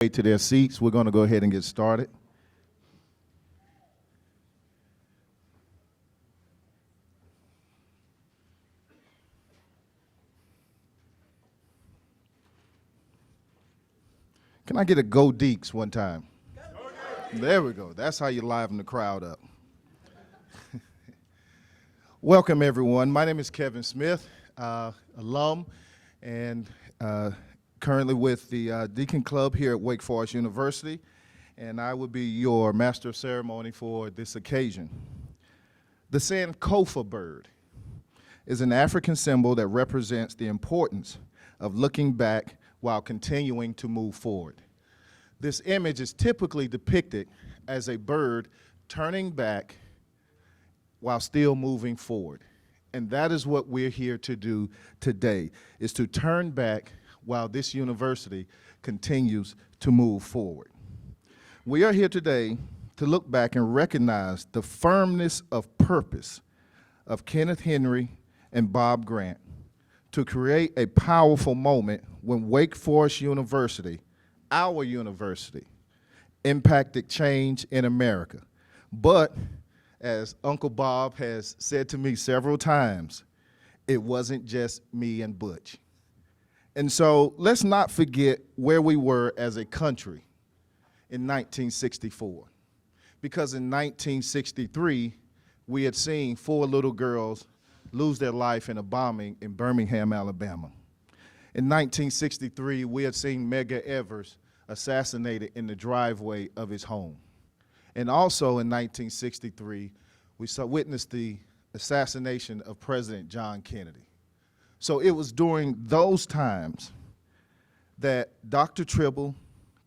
To their seats. We're going to go ahead and get started. Can I get a go Deeks one time? There we go. That's how you liven the crowd up. Welcome, everyone. My name is Kevin Smith, alum, and currently with the Deacon Club here at Wake Forest University, and I will be your master of ceremony for this occasion. The Sankofa bird is an African symbol that represents the importance of looking back while continuing to move forward. This image is typically depicted as a bird turning back while still moving forward. And that is what we're here to do today, is to turn back while this university continues to move forward. We are here today to look back and recognize the firmness of purpose of Kenneth Henry and Bob Grant to create a powerful moment when Wake Forest University, our university, impacted change in America. But as Uncle Bob has said to me several times, it wasn't just me and Butch. And so let's not forget where we were as a country in 1964. Because in 1963, we had seen 4 little girls lose their life in a bombing in Birmingham, Alabama. In 1963, we had seen Medgar Evers assassinated in the driveway of his home. And also in 1963, we witnessed the assassination of President John Kennedy. So it was during those times that Dr. Tribble,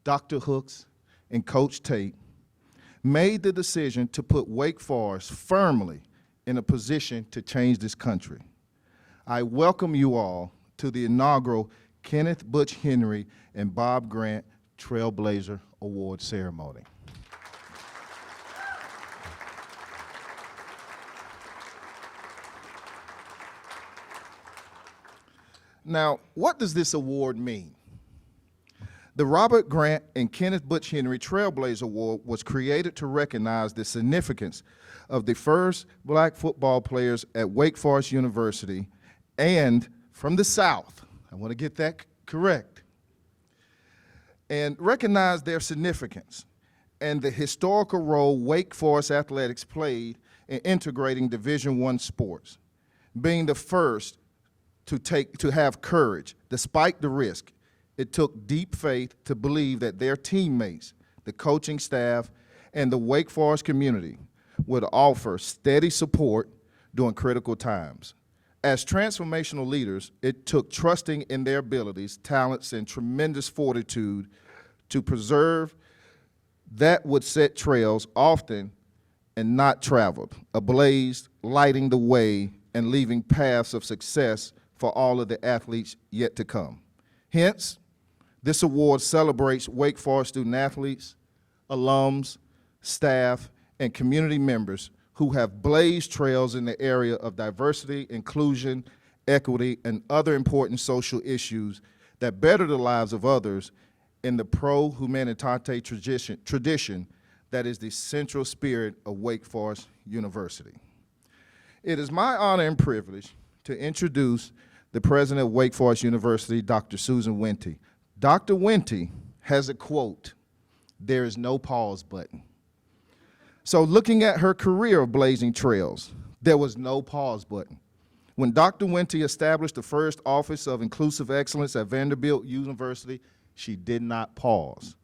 Dr. Hooks, and Coach Tate made the decision to put Wake Forest firmly in a position to change this country. I welcome you all to the inaugural Kenneth Butch Henry and Bob Grant Trailblazer Award ceremony. Now, what does this award mean? The Robert Grant and Kenneth Butch Henry Trailblazer Award was created to recognize the significance of the first black football players at Wake Forest University and from the South. I want to get that correct. And recognize their significance and the historical role Wake Forest athletics played in integrating Division I sports, being the first to have courage despite the risk. It took deep faith to believe that their teammates, the coaching staff, and the Wake Forest community would offer steady support during critical times. As transformational leaders, it took trusting in their abilities, talents, and tremendous fortitude to preserve that would set trails often and not traveled, ablaze, lighting the way, and leaving paths of success for all of the athletes yet to come. Hence, this award celebrates Wake Forest student athletes, alums, staff, and community members who have blazed trails in the area of diversity, inclusion, equity, and other important social issues that better the lives of others in the Pro Humanitate tradition that is the central spirit of Wake Forest University. It is my honor and privilege to introduce the president of Wake Forest University, Dr. Susan Wendy. Dr. Wendy has a quote, "There is no pause button." So looking at her career of blazing trails, there was no pause button. When Dr. Wendy established the first Office of Inclusive Excellence at Vanderbilt University, she did not pause.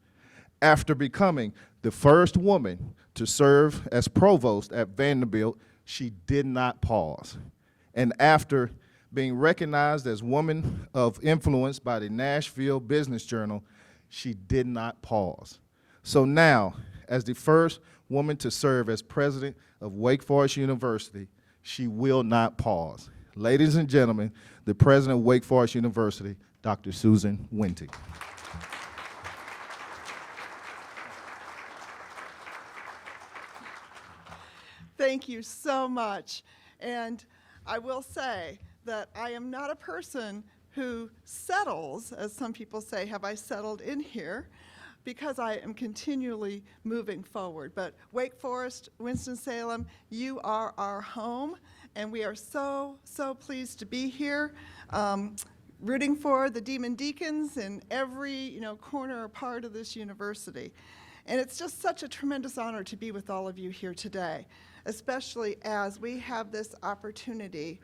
After becoming the first woman to serve as provost at Vanderbilt, she did not pause. And after being recognized as Woman of Influence by the Nashville Business Journal, she did not pause. So now, as the first woman to serve as president of Wake Forest University, she will not pause. Ladies and gentlemen, the president of Wake Forest University, Dr. Susan Wendy. Thank you so much. And I will say that I am not a person who settles, as some people say, have I settled in here? because I am continually moving forward. But Wake Forest, Winston-Salem, you are our home, and we are so, so pleased to be here, rooting for the Demon Deacons in every corner or part of this university. And it's just such a tremendous honor to be with all of you here today, especially as we have this opportunity,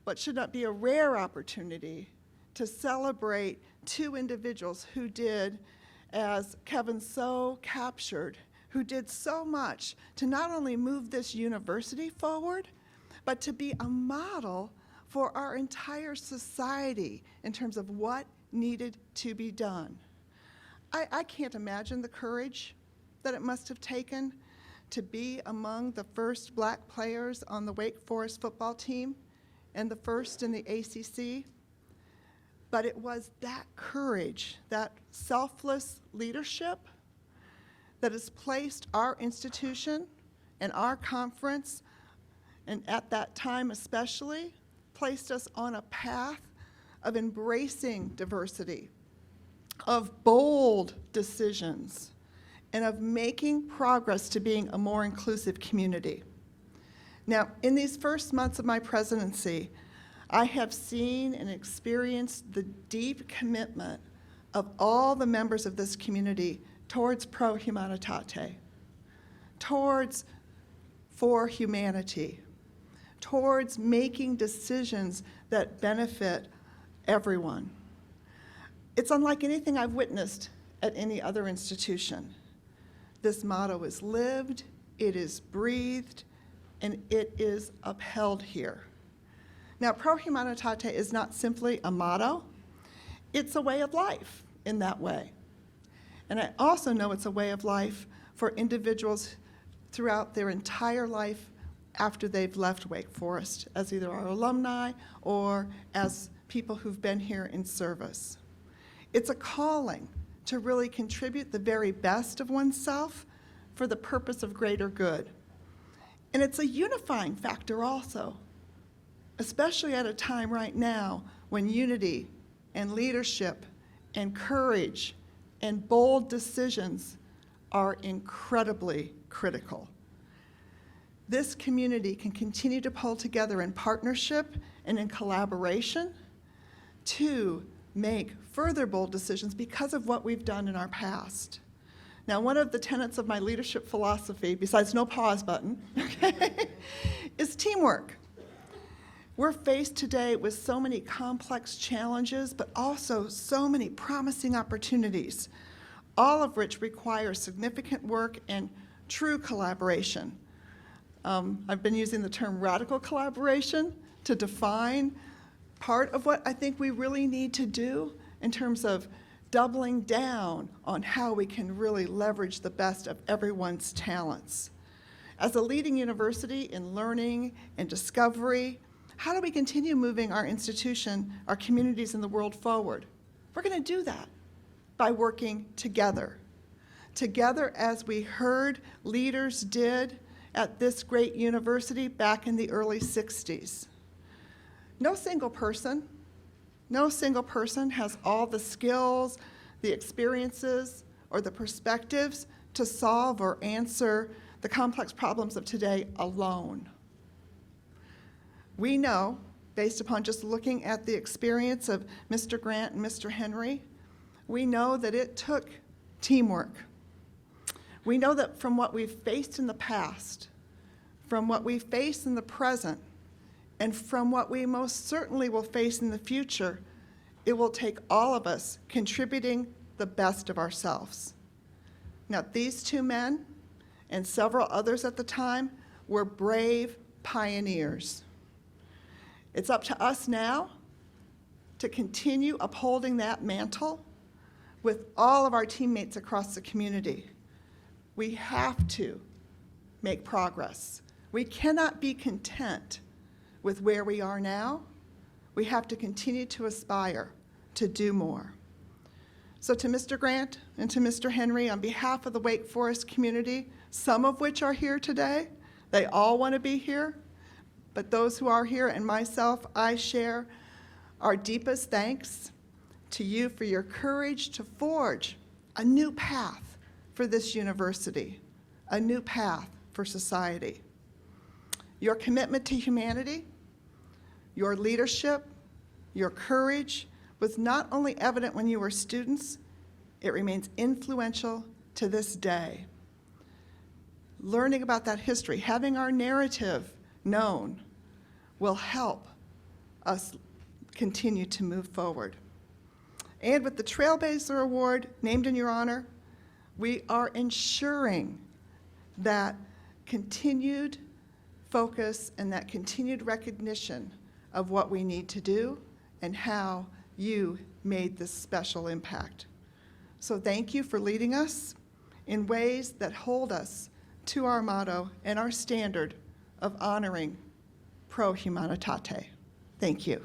what should not be a rare opportunity, to celebrate two individuals who did, as Kevin so captured, who did so much to not only move this university forward, but to be a model for our entire society in terms of what needed to be done. I can't imagine the courage that it must have taken to be among the first black players on the Wake Forest football team and the first in the ACC. But it was that courage, that selfless leadership that has placed our institution and our conference, and at that time especially, placed us on a path of embracing diversity, of bold decisions, and of making progress to being a more inclusive community. Now, in these first months of my presidency, I have seen and experienced the deep commitment of all the members of this community towards Pro Humanitate, towards For Humanity, towards making decisions that benefit everyone. It's unlike anything I've witnessed at any other institution. This motto is lived, it is breathed, and it is upheld here. Now, Pro Humanitate is not simply a motto, it's a way of life in that way. And I also know it's a way of life for individuals throughout their entire life after they've left Wake Forest, as either our alumni or as people who've been here in service. It's a calling to really contribute the very best of oneself for the purpose of greater good. And it's a unifying factor also, especially at a time right now when unity and leadership and courage and bold decisions are incredibly critical. This community can continue to pull together in partnership and in collaboration to make further bold decisions because of what we've done in our past. Now, one of the tenets of my leadership philosophy, besides no pause button, okay, is teamwork. We're faced today with so many complex challenges, but also so many promising opportunities, all of which require significant work and true collaboration. I've been using the term radical collaboration to define part of what I think we really need to do in terms of doubling down on how we can really leverage the best of everyone's talents. As a leading university in learning and discovery, how do we continue moving our institution, our communities, and the world forward? We're going to do that by working together. Together, as we heard leaders did at this great university back in the early 60s. No single person has all the skills, the experiences, or the perspectives to solve or answer the complex problems of today alone. We know, based upon just looking at the experience of Mr. Grant and Mr. Henry, we know that it took teamwork. We know that from what we've faced in the past, from what we face in the present, and from what we most certainly will face in the future, it will take all of us contributing the best of ourselves. Now, these two men and several others at the time were brave pioneers. It's up to us now to continue upholding that mantle with all of our teammates across the community. We have to make progress. We cannot be content with where we are now. We have to continue to aspire to do more. So to Mr. Grant and to Mr. Henry, on behalf of the Wake Forest community, some of which are here today, they all want to be here, but those who are here and myself, I share our deepest thanks to you for your courage to forge a new path for this university, a new path for society. Your commitment to humanity, your leadership, your courage was not only evident when you were students, it remains influential to this day. Learning about that history, having our narrative known, will help us continue to move forward. And with the Trailblazer Award named in your honor, we are ensuring that continued focus and that continued recognition of what we need to do and how you made this special impact. So thank you for leading us in ways that hold us to our motto and our standard of honoring Pro Humanitate. Thank you.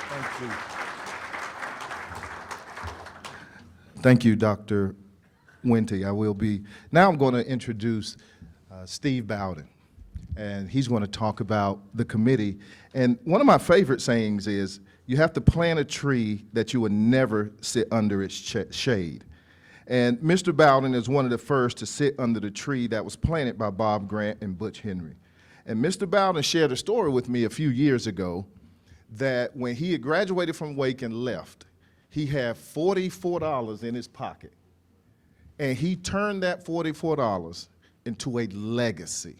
Thank you. Thank you, Dr. Wendy. Now I'm going to introduce Steve Bowden, and he's going to talk about the committee. And one of my favorite sayings is, you have to plant a tree that you would never sit under its shade. And Mr. Bowden is one of the first to sit under the tree that was planted by Bob Grant and Butch Henry. And Mr. Bowden shared a story with me a few years ago that when he had graduated from Wake and left, he had $44 in his pocket. And he turned that $44 into a legacy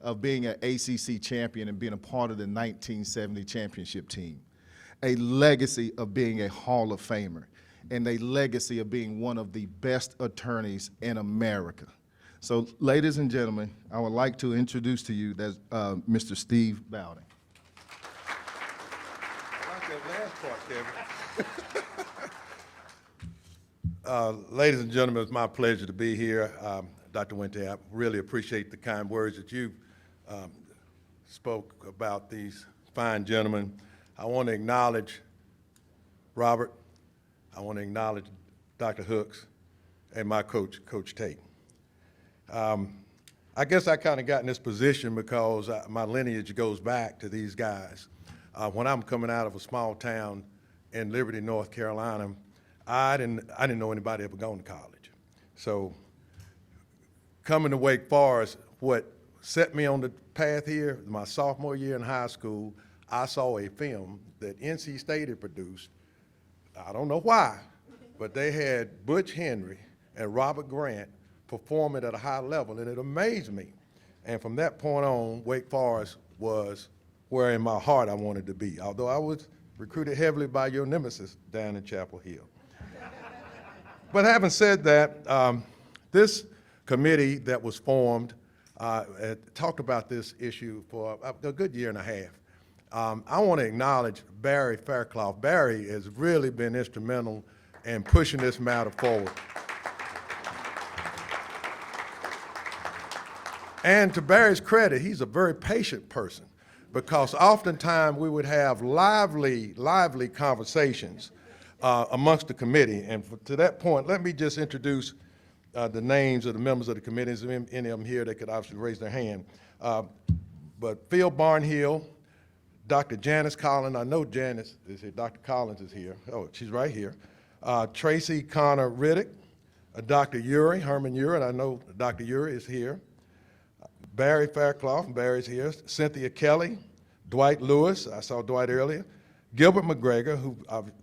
of being an ACC champion and being a part of the 1970 championship team, a legacy of being a Hall of Famer, and a legacy of being one of the best attorneys in America. So, ladies and gentlemen, I would like to introduce to you Mr. Steve Bowden. I like that last part, Kevin. Ladies and gentlemen, it's my pleasure to be here. Dr. Wendy, I really appreciate the kind words that you spoke about these fine gentlemen. I want to acknowledge Robert. I want to acknowledge Dr. Hooks and my coach, Coach Tate. I guess I kind of got in this position because my lineage goes back to these guys. When I'm coming out of a small town in Liberty, North Carolina, I didn't know anybody ever gone to college. So coming to Wake Forest, what set me on the path here, my sophomore year in high school, I saw a film that NC State had produced. I don't know why, but they had Butch Henry and Robert Grant performing at a high level, and it amazed me. And from that point on, Wake Forest was where in my heart I wanted to be, although I was recruited heavily by your nemesis down in Chapel Hill. But having said that, this committee that was formed talked about this issue for a good year and a half. I want to acknowledge Barry Fairclough. Barry has really been instrumental in pushing this matter forward. And to Barry's credit, he's a very patient person, because oftentimes we would have lively conversations amongst the committee. And to that point, let me just introduce the names of the members of the committee. There's any of them here that could obviously raise their hand. But Phil Barnhill, Dr. Janice Collins, I know Janice is here, Dr. Collins is here. Oh, she's right here. Tracy Connor Riddick, Dr. Urey, Herman Urey, and I know Dr. Urey is here. Barry Fairclough, Barry's here. Cynthia Kelly, Dwight Lewis, I saw Dwight earlier. Gilbert McGregor, who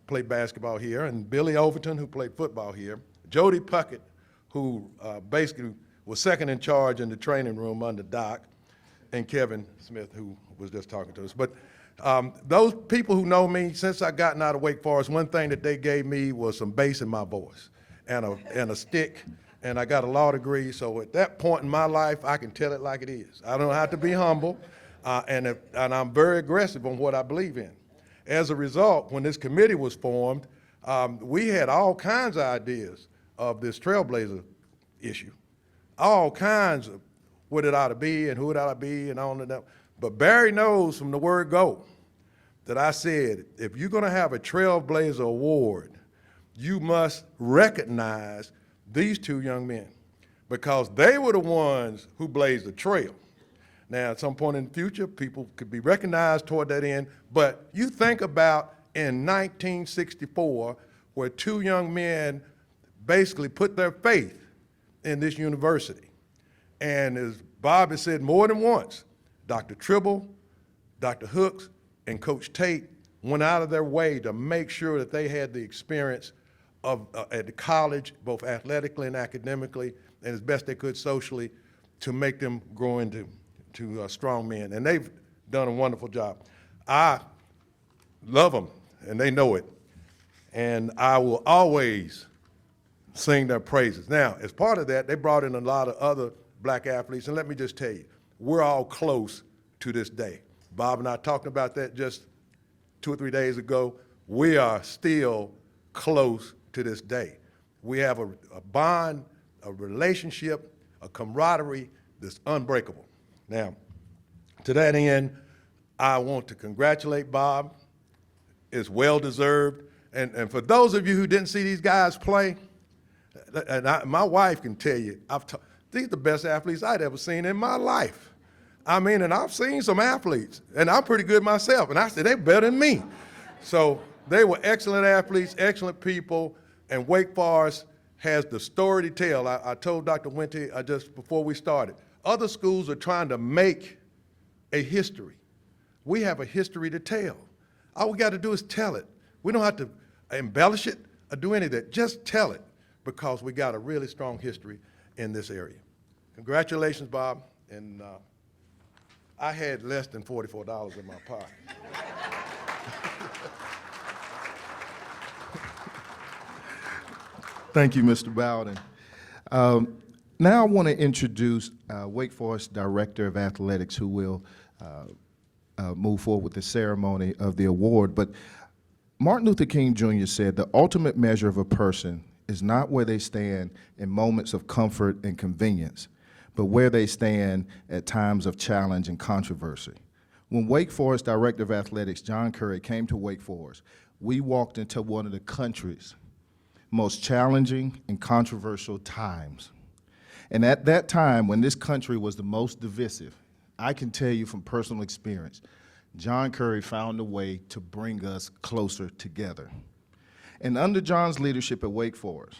played basketball here, and Billy Overton, who played football here. Jody Puckett, who basically was second in charge in the training room under Doc, and Kevin Smith, who was just talking to us. But those people who know me, since I gotten out of Wake Forest, one thing that they gave me was some bass in my voice and a stick, and I got a law degree, so at that point in my life, I can tell it like it is. I don't have to be humble, and I'm very aggressive on what I believe in. As a result, when this committee was formed, we had all kinds of ideas of this Trailblazer issue, all kinds of what it ought to be and who it ought to be and all of that. But Barry knows from the word go that I said, if you're gonna have a Trailblazer Award, you must recognize these two young men, because they were the ones who blazed the trail. Now, at some point in the future, people could be recognized toward that end, but you think about in 1964, where two young men basically put their faith in this university. And as Bob has said more than once, Dr. Tribble, Dr. Hooks, and Coach Tate went out of their way to make sure that they had the experience of at the college, both athletically and academically, and as best they could socially, to make them grow into strong men. And they've done a wonderful job. I love them, and they know it. And I will always sing their praises. Now, as part of that, they brought in a lot of other black athletes, and let me just tell you, we're all close to this day. Bob and I talked about that just 2 or 3 days ago. We are still close to this day. We have a bond, a relationship, a camaraderie that's unbreakable. Now, to that end, I want to congratulate Bob. It's well-deserved. And for those of you who didn't see these guys play, and my wife can tell you, these are the best athletes I'd ever seen in my life. I mean, and I've seen some athletes, and I'm pretty good myself, and I said, they're better than me. So they were excellent athletes, excellent people, and Wake Forest has the story to tell. I told Dr. Wendy just before we started, other schools are trying to make a history. We have a history to tell. All we got to do is tell it. We don't have to embellish it or do any of that. Just tell it, because we got a really strong history in this area. Congratulations, Bob. And I had less than $44 in my pocket. Thank you, Mr. Bowden. Now I want to introduce Wake Forest Director of Athletics, who will move forward with the ceremony of the award. But Martin Luther King Jr. said, the ultimate measure of a person is not where they stand in moments of comfort and convenience, but where they stand at times of challenge and controversy. When Wake Forest Director of Athletics, John Curry, came to Wake Forest, we walked into one of the country's most challenging and controversial times. And at that time, when this country was the most divisive, I can tell you from personal experience, John Curry found a way to bring us closer together. And under John's leadership at Wake Forest,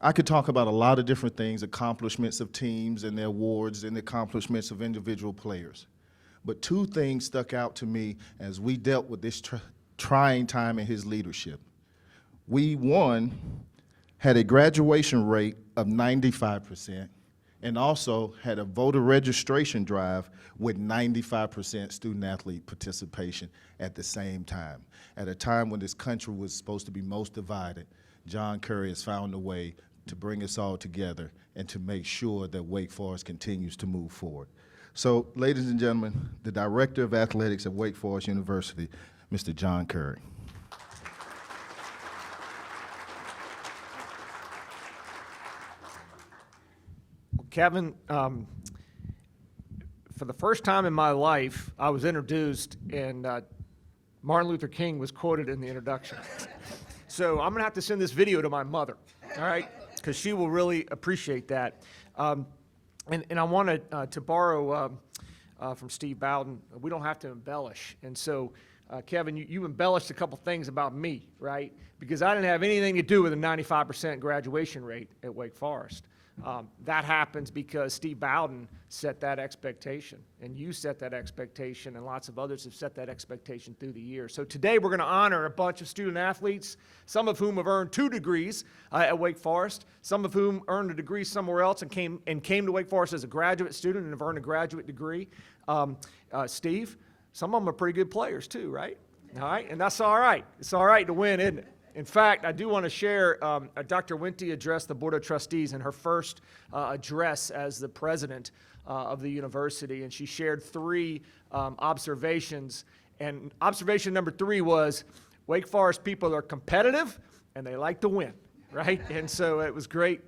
I could talk about a lot of different things, accomplishments of teams and their awards and the accomplishments of individual players. But two things stuck out to me as we dealt with this trying time in his leadership. We, one, had a graduation rate of 95%, and also had a voter registration drive with 95% student-athlete participation at the same time. At a time when this country was supposed to be most divided, John Curry has found a way to bring us all together and to make sure that Wake Forest continues to move forward. So, ladies and gentlemen, the Director of Athletics at Wake Forest University, Mr. John Curry. Kevin, for the first time in my life, I was introduced and Martin Luther King was quoted in the introduction. So I'm gonna have to send this video to my mother, all right? Because she will really appreciate that. And I wanted to borrow from Steve Bowden, we don't have to embellish. And so, Kevin, you embellished a couple things about me, right? Because I didn't have anything to do with a 95% graduation rate at Wake Forest. That happens because Steve Bowden set that expectation, and you set that expectation, and lots of others have set that expectation through the years. So today we're going to honor a bunch of student athletes, some of whom have earned 2 degrees at Wake Forest, some of whom earned a degree somewhere else and came to Wake Forest as a graduate student and have earned a graduate degree. Steve, some of them are pretty good players too, right? All right, and that's all right. It's all right to win, isn't it? In fact, I do want to share, Dr. Wendy addressed the Board of Trustees in her first address as the president of the university, and she shared 3 observations. And observation number 3 was, Wake Forest people are competitive and they like to win, right? And so it was great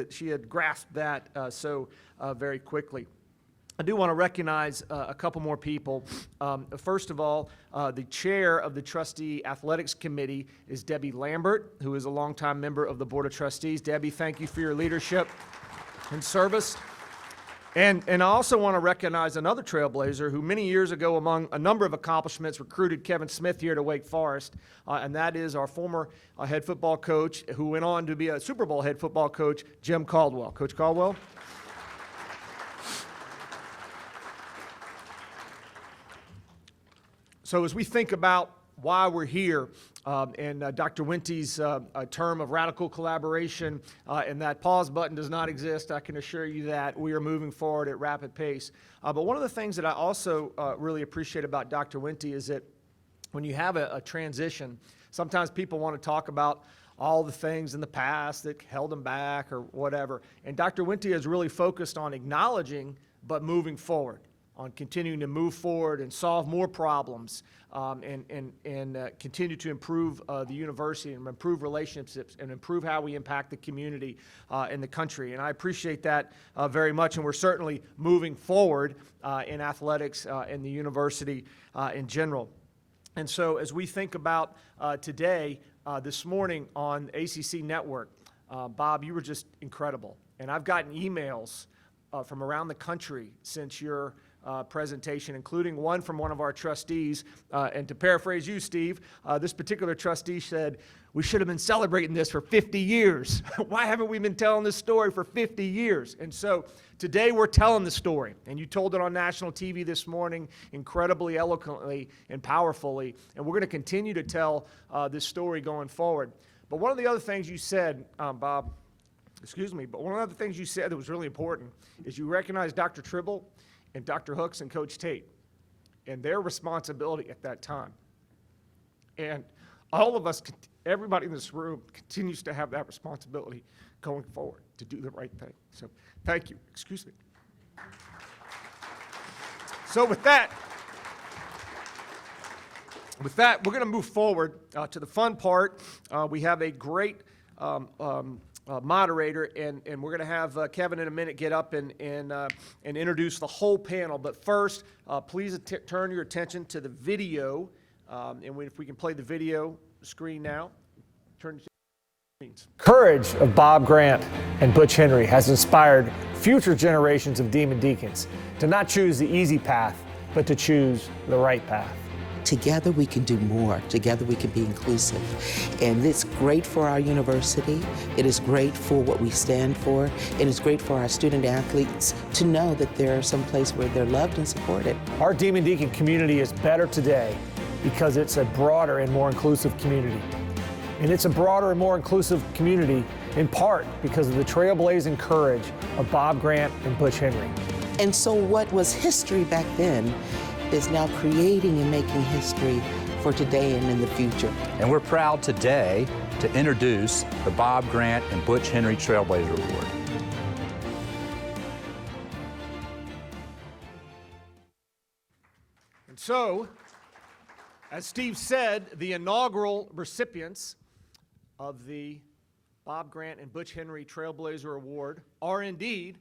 she had grasped that so very quickly. I do want to recognize a couple more people. First of all, the chair of the Trustee Athletics Committee is Debbie Lambert, who is a longtime member of the Board of Trustees. Debbie, thank you for your leadership and service. And I also want to recognize another Trailblazer who many years ago, among a number of accomplishments, recruited Kevin Smith here to Wake Forest, and that is our former head football coach who went on to be a Super Bowl head football coach, Jim Caldwell. Coach Caldwell? So as we think about why we're here, and Dr. Wenty's term of radical collaboration, and that pause button does not exist, I can assure you that. We are moving forward at rapid pace. But one of the things that I also really appreciate about Dr. Wenty is that when you have a transition, sometimes people want to talk about all the things in the past that held them back or whatever. And Dr. Wenty has really focused on acknowledging but moving forward, on continuing to move forward and solve more problems, and continue to improve the university and improve relationships and improve how we impact the community and the country. And I appreciate that very much, and we're certainly moving forward in athletics and the university in general. And so as we think about today, this morning on ACC Network, Bob, you were just incredible. And I've gotten emails from around the country since your presentation, including one from one of our trustees. And to paraphrase you, Steve, this particular trustee said, "We should have been celebrating this for 50 years. Why haven't we been telling this story for 50 years? And so today we're telling the story. And you told it on national TV this morning incredibly eloquently and powerfully. And we're going to continue to tell this story going forward. But one of the other things you said, Bob, but one of the things you said that was really important is you recognized Dr. Tribble and Dr. Hooks and Coach Tate and their responsibility at that time. And all of us, everybody in this room continues to have that responsibility going forward to do the right thing. So thank you. Excuse me. So with that, we're going to move forward to the fun part. We have a great moderator, and we're going to have Kevin in a minute get up and introduce the whole panel. But first, please turn your attention to the video, and if we can play the video screen now. Turn to screens. Courage of Bob Grant and Butch Henry has inspired future generations of Demon Deacons to not choose the easy path, but to choose the right path. Together we can do more. Together we can be inclusive. And it's great for our university. It is great for what we stand for. It is great for our student athletes to know that they're someplace where they're loved and supported. Our Demon Deacon community is better today because it's a broader and more inclusive community. And it's a broader and more inclusive community in part because of the trailblazing courage of Bob Grant and Butch Henry. And so what was history back then is now creating and making history for today and in the future. And we're proud today to introduce the Bob Grant and Butch Henry Trailblazer Award. And so, as Steve said, the inaugural recipients of the Bob Grant and Butch Henry Trailblazer Award are indeed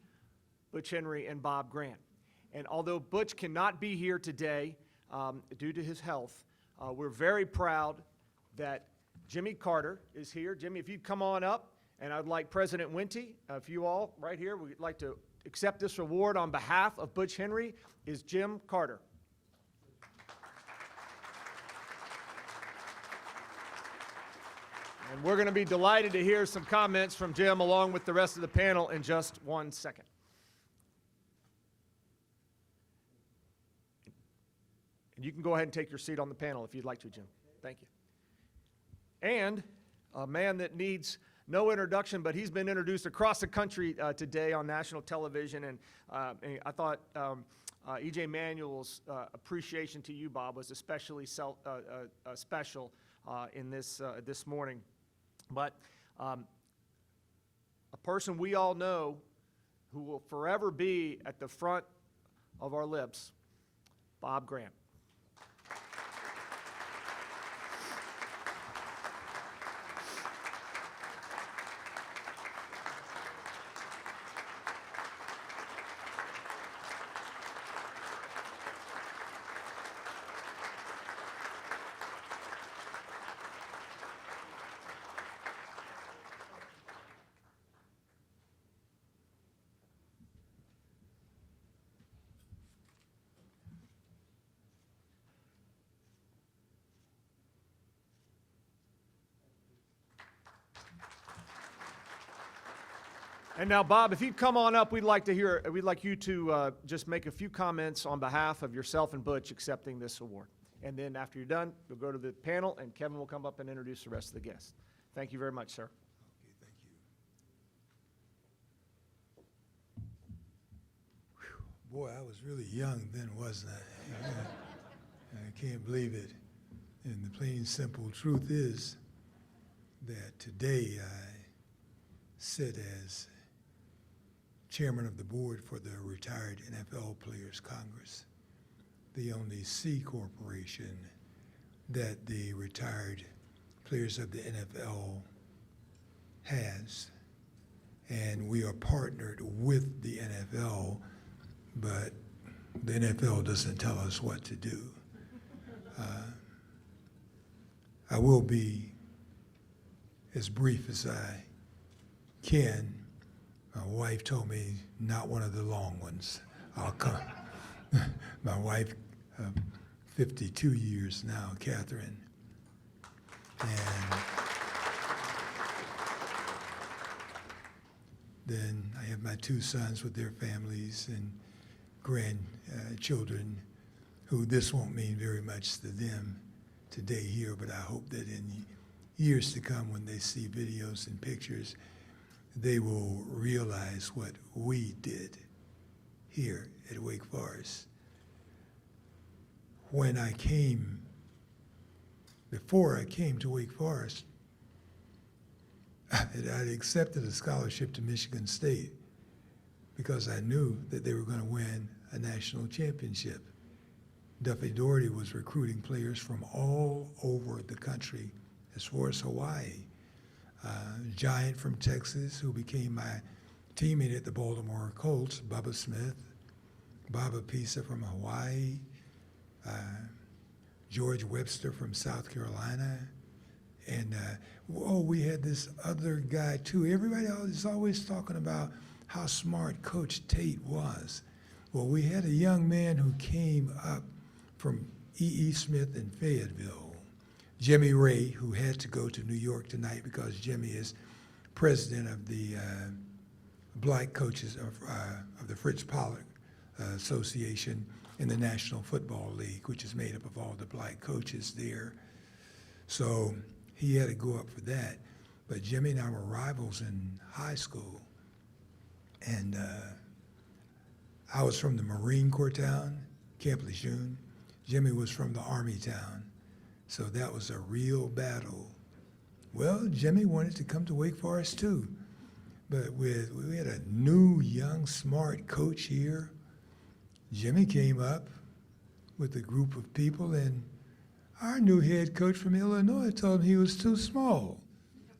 Butch Henry and Bob Grant. And although Butch cannot be here today due to his health, we're very proud that Jimmy Carter is here. Jimmy, if you'd come on up, and I'd like President Wenty, if you all right here would like to accept this award on behalf of Butch Henry, is Jim Carter. And we're going to be delighted to hear some comments from Jim along with the rest of the panel in just 1 second. You can go ahead and take your seat on the panel if you'd like to, Jim. Thank you. And a man that needs no introduction, but he's been introduced across the country today on national television. And I thought E.J. Manuel's appreciation to you, Bob, was especially special in this morning. But a person we all know who will forever be at the front of our lips, Bob Grant. And now, Bob, if you'd come on up, we'd like you to just make a few comments on behalf of yourself and Butch accepting this award. And then after you're done, we'll go to the panel, and Kevin will come up and introduce the rest of the guests. Thank you very much, sir. Okay, thank you. Whew. Boy, I was really young then, wasn't I? I can't believe it. And the plain, simple truth is that today I sit as chairman of the board for the Retired NFL Players Congress, the only C corporation that the retired players of the NFL has. And we are partnered with the NFL, but the NFL doesn't tell us what to do. I will be as brief as I can. My wife told me not one of the long ones. I'll come. My wife, 52 years now, Catherine. And then I have my two sons with their families and grandchildren, who this won't mean very much to them today here, but I hope that in years to come, when they see videos and pictures, they will realize what we did here at Wake Forest. Before I came to Wake Forest, I'd accepted a scholarship to Michigan State because I knew that they were going to win a national championship. Duffy Daugherty was recruiting players from all over the country, as far as Hawaii. Giant from Texas, who became my teammate at the Baltimore Colts, Bubba Smith, Baba Pisa from Hawaii, George Webster from South Carolina, and we had this other guy too. Everybody is always talking about how smart Coach Tate was. Well, we had a young man who came up from E.E. Smith in Fayetteville, Jimmy Ray, who had to go to New York tonight because Jimmy is president of the black coaches of the Fritz Pollard Association in the National Football League, which is made up of all the black coaches there. So he had to go up for that. But Jimmy and I were rivals in high school. And I was from the Marine Corps town, Camp Lejeune. Jimmy was from the Army town. So that was a real battle. Well, Jimmy wanted to come to Wake Forest too. But we had a new, young, smart coach here. Jimmy came up with a group of people, and our new head coach from Illinois told him he was too small.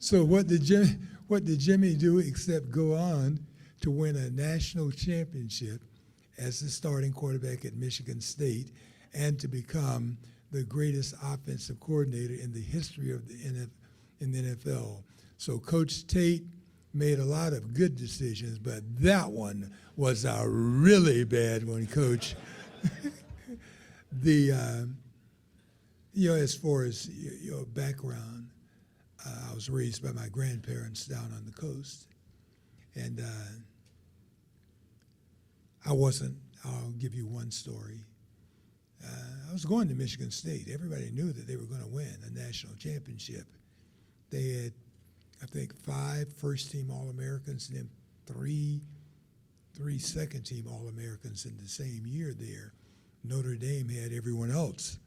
So what did Jimmy do except go on to win a national championship as the starting quarterback at Michigan State and to become the greatest offensive coordinator in the history of the NFL. So Coach Tate made a lot of good decisions, but that one was a really bad one, Coach. As far as your background, I was raised by my grandparents down on the coast, and I'll give you one story. I was going to Michigan State. Everybody knew that they were going to win a national championship. They had, I think, 5 first-team All-Americans and then three second-team All-Americans in the same year there. Notre Dame had everyone else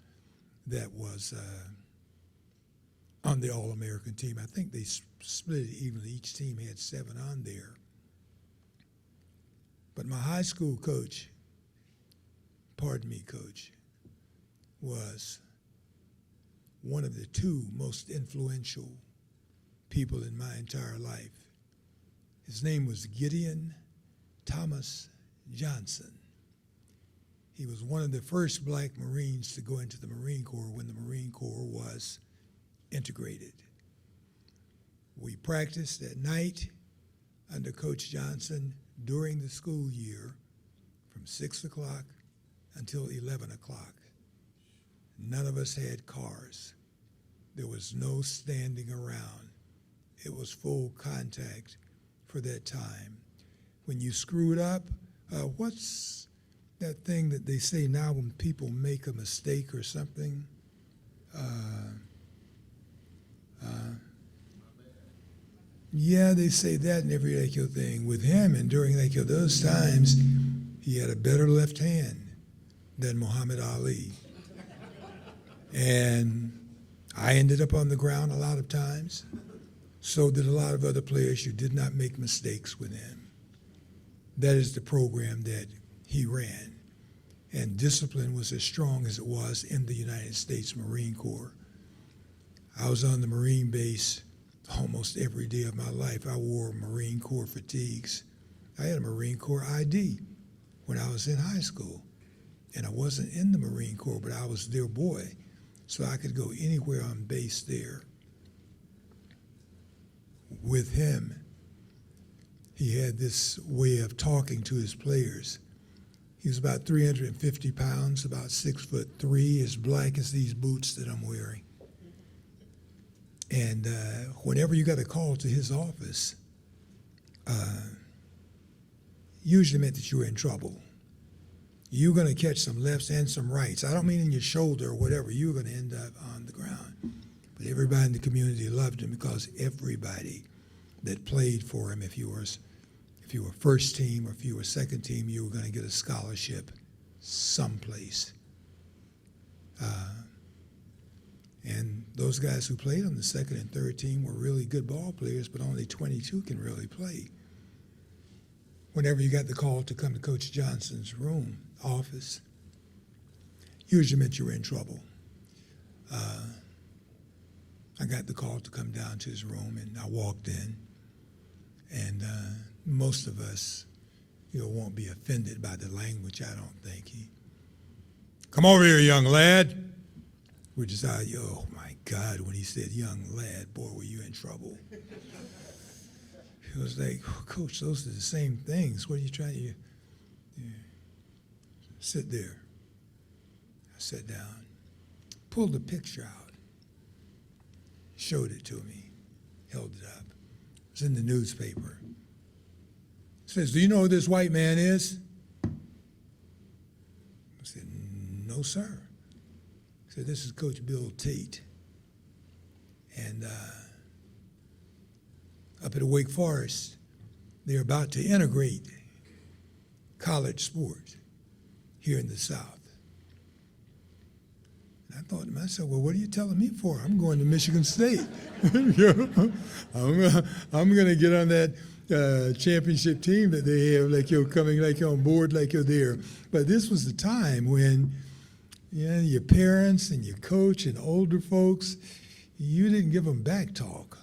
that was on the All-American team. I think they split it evenly. Each team had 7 on there. But my high school coach, was one of the 2 most influential people in my entire life. His name was Gideon Thomas Johnson. He was one of the first black Marines to go into the Marine Corps when the Marine Corps was integrated. We practiced at night under Coach Johnson during the school year from 6 o'clock until 11 o'clock. None of us had cars. There was no standing around. It was full contact for that time. When you screwed up, what's that thing that they say now when people make a mistake or something? Yeah, they say that in every thing. With him, and during those times, he had a better left hand than Muhammad Ali. And I ended up on the ground a lot of times. So did a lot of other players who did not make mistakes with him. That is the program that he ran. And discipline was as strong as it was in the United States Marine Corps. I was on the Marine base almost every day of my life. I wore Marine Corps fatigues. I had a Marine Corps ID when I was in high school. And I wasn't in the Marine Corps, but I was their boy. So I could go anywhere on base there. With him, he had this way of talking to his players. He was about 350 pounds, about 6'3", as black as these boots that I'm wearing. And whenever you got a call to his office, usually meant that you were in trouble. You're going to catch some lefts and some rights. I don't mean in your shoulder or whatever. You were going to end up on the ground. But everybody in the community loved him because everybody that played for him, if you were first team or if you were second team, you were going to get a scholarship someplace. And those guys who played on the second and third team were really good ball players, but only 22 can really play. Whenever you got the call to come to Coach Johnson's office, usually meant you were in trouble. I got the call to come down to his room, and I walked in, and most of us, won't be offended by the language, I don't think. Come over here, young lad. We're just out, oh my God, when he said young lad, boy, were you in trouble. It was like, Coach, those are the same things. What are you trying to sit there? I sat down, pulled the picture out, showed it to me, held it up. It was in the newspaper. It says, do you know who this white man is? I said, no, sir. He said, this is Coach Bill Tate. And up at Wake Forest, they're about to integrate college sports here in the South. And I thought to myself, well, what are you telling me for? I'm going to Michigan State. I'm going to get on that championship team that they have, coming on board like you're there. But this was the time when your parents and your coach and older folks, you didn't give them back talk.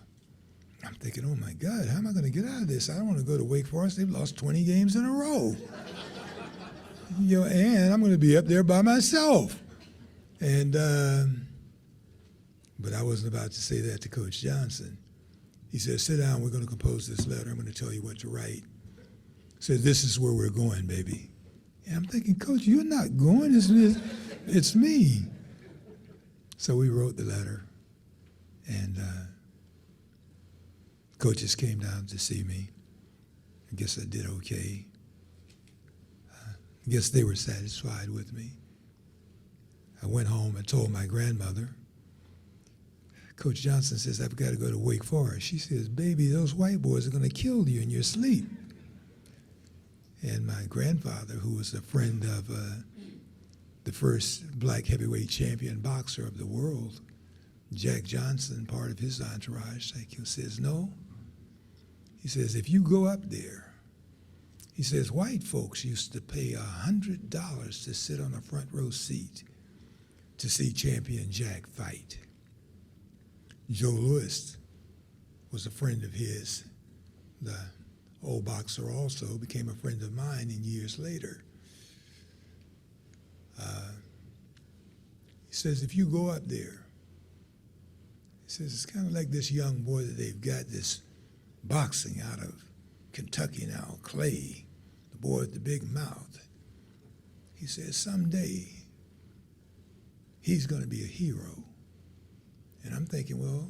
I'm thinking, oh my God, how am I going to get out of this? I don't want to go to Wake Forest. They've lost 20 games in a row. And I'm going to be up there by myself. And, but I wasn't about to say that to Coach Johnson. He said, sit down, we're going to compose this letter. I'm going to tell you what to write. He said, this is where we're going, baby. And I'm thinking, Coach, you're not going. It's me. So we wrote the letter. And coaches came down to see me. I guess I did okay. I guess they were satisfied with me. I went home and told my grandmother. Coach Johnson says, I've got to go to Wake Forest. She says, baby, those white boys are going to kill you in your sleep. And my grandfather, who was a friend of the first black heavyweight champion boxer of the world, Jack Johnson, part of his entourage, he says, no. He says, if you go up there, he says, white folks used to pay $100 to sit on a front row seat to see Champion Jack fight. Joe Louis was a friend of his. The old boxer also became a friend of mine in years later. He says, if you go up there, he says, it's kind of like this young boy that they've got this boxing out of Kentucky now, Clay, the boy with the big mouth. He says, someday he's going to be a hero. And I'm thinking, well,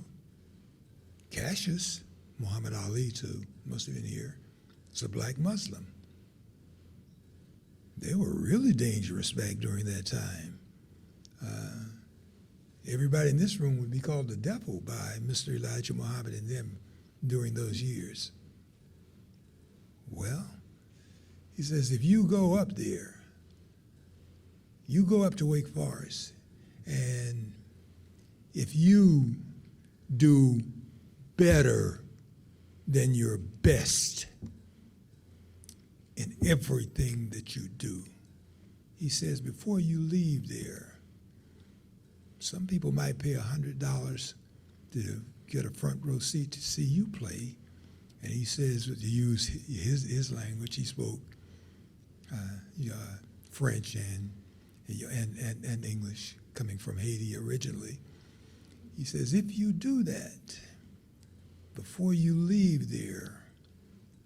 Cassius, Muhammad Ali, too, must have been here, was a black Muslim. They were really dangerous back during that time. Everybody in this room would be called the devil by Mr. Elijah Muhammad and them during those years. Well, he says, if you go up there, you go up to Wake Forest, and if you do better than your best in everything that you do, he says, before you leave there, some people might pay $100 to get a front row seat to see you play. And he says, to use his language, he spoke French and English, coming from Haiti originally. He says, if you do that, before you leave there,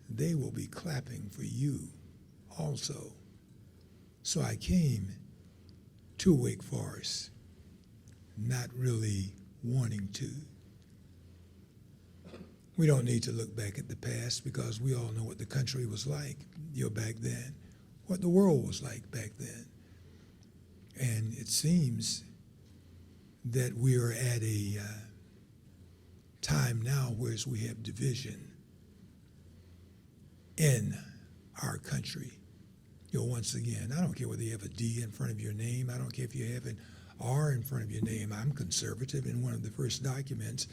they will be clapping for you also. So I came to Wake Forest, not really wanting to. We don't need to look back at the past because we all know what the country was like back then, what the world was like back then. And it seems that we are at a time now where we have division in our country. Once again, I don't care whether you have a D in front of your name. I don't care if you have an R in front of your name. I'm conservative, and one of the first documents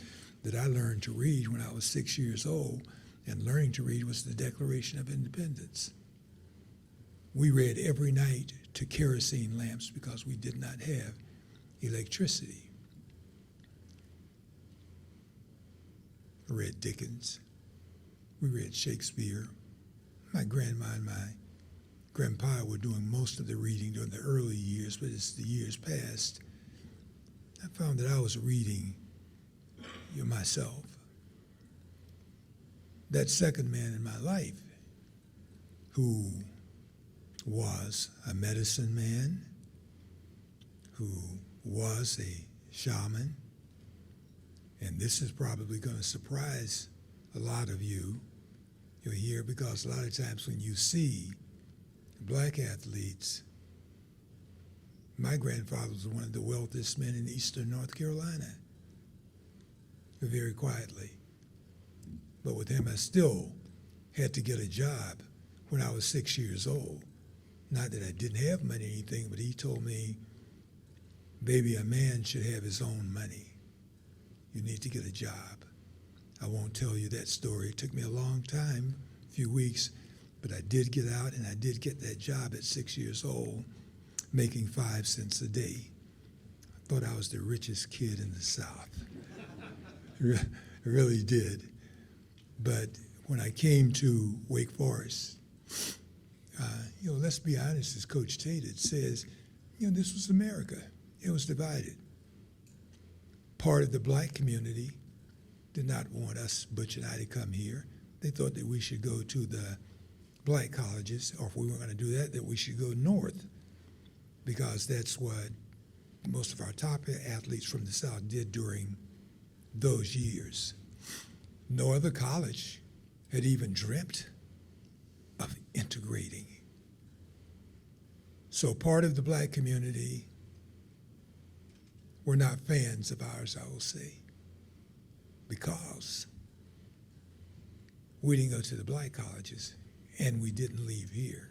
that I learned to read when I was 6 years old, and learning to read, was the Declaration of Independence. We read every night to kerosene lamps because we did not have electricity. I read Dickens. We read Shakespeare. My grandma and my grandpa were doing most of the reading during the early years, but as the years passed, I found that I was reading myself. That second man in my life, who was a medicine man, who was a shaman, and this is probably going to surprise a lot of you here, because a lot of times when you see black athletes, my grandfather was one of the wealthiest men in eastern North Carolina, very quietly. But with him, I still had to get a job when I was 6 years old. Not that I didn't have money or anything, but he told me, baby, a man should have his own money. You need to get a job. I won't tell you that story. It took me a long time, a few weeks, but I did get out, and I did get that job at 6 years old, making 5 cents a day. I thought I was the richest kid in the South. I really did. But when I came to Wake Forest, let's be honest, as Coach Tate had says, this was America. It was divided. Part of the black community did not want us, Butch and I, to come here. They thought that we should go to the black colleges, or if we weren't going to do that, that we should go north, because that's what most of our top athletes from the South did during those years. No other college had even dreamt of integrating. So part of the black community were not fans of ours, I will say, because we didn't go to the black colleges and we didn't leave here.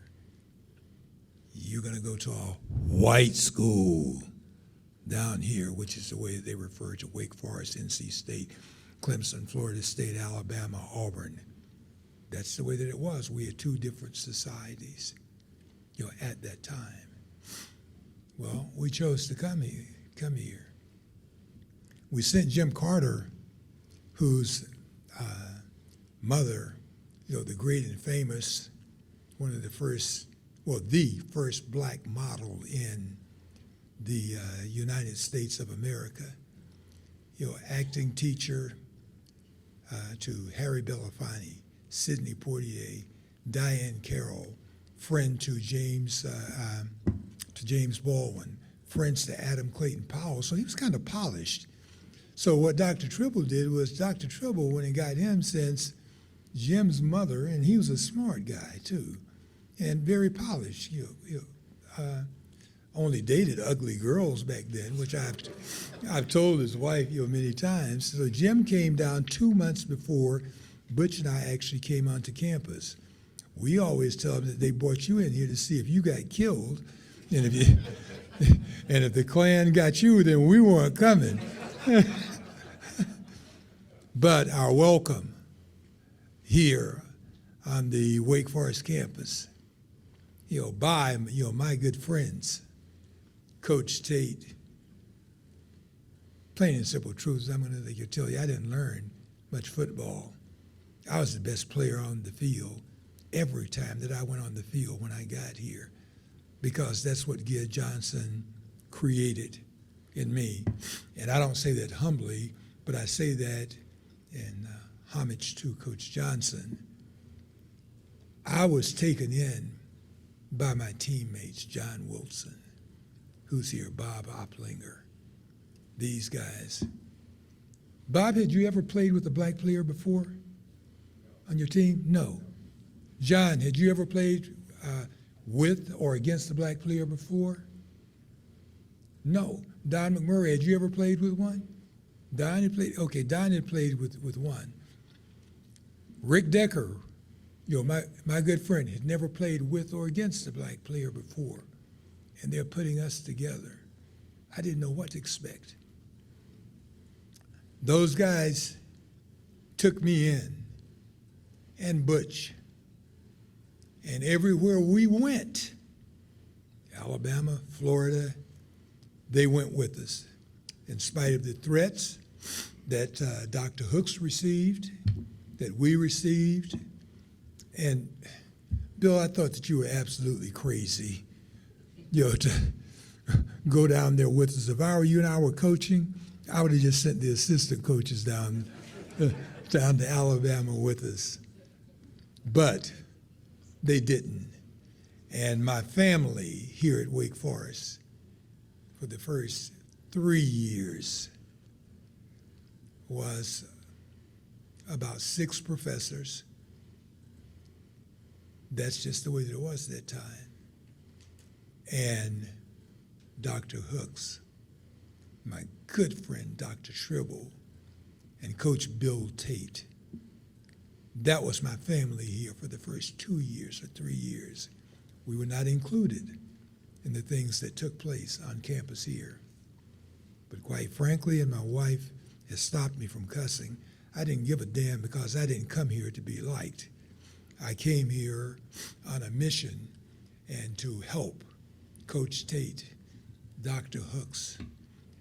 You're going to go to a white school down here, which is the way they refer to Wake Forest, NC State, Clemson, Florida State, Alabama, Auburn. That's the way that it was. We had two different societies, at that time. Well, we chose to come here. We sent Jim Carter, whose mother, the great and famous, one of the first, the first black model in the United States of America, acting teacher to Harry Belafonte, Sidney Poitier, Diane Carroll, friend to James Baldwin, friends to Adam Clayton Powell. So he was kind of polished. So what Dr. Tribble did was Dr. Tribble went and got him since Jim's mother, and he was a smart guy too, and very polished. Only dated ugly girls back then, which I've told his wife many times. So Jim came down 2 months before Butch and I actually came onto campus. We always tell them that they brought you in here to see if you got killed, and if the Klan got you, then we weren't coming. But our welcome here on the Wake Forest campus, by my good friends, Coach Tate. Plain and simple truths, I'm going to tell you, I didn't learn much football. I was the best player on the field every time that I went on the field when I got here, because that's what Gid Johnson created in me. And I don't say that humbly, but I say that in homage to Coach Johnson. I was taken in by my teammates, John Wilson, who's here, Bob Opplinger, these guys. Bob, had you ever played with a black player before on your team? No. John, had you ever played with or against a black player before? No. Don McMurray, had you ever played with one? Don had played, okay, Don had played with one. Rick Decker, my good friend, had never played with or against a black player before, and they're putting us together. I didn't know what to expect. Those guys took me in, and Butch, and everywhere we went, Alabama, Florida, they went with us, in spite of the threats that Dr. Hooks received, that we received. And Bill, I thought that you were absolutely crazy, to go down there with us. If I were you and I were coaching, I would have just sent the assistant coaches down to Alabama with us. But they didn't. And my family here at Wake Forest, for the first 3 years, was about 6 professors. That's just the way that it was that time. And Dr. Hooks, my good friend Dr. Tribble, and Coach Bill Tate. That was my family here for the first 2 years or 3 years. We were not included in the things that took place on campus here. But quite frankly, and my wife has stopped me from cussing, I didn't give a damn, because I didn't come here to be liked. I came here on a mission and to help Coach Tate, Dr. Hooks,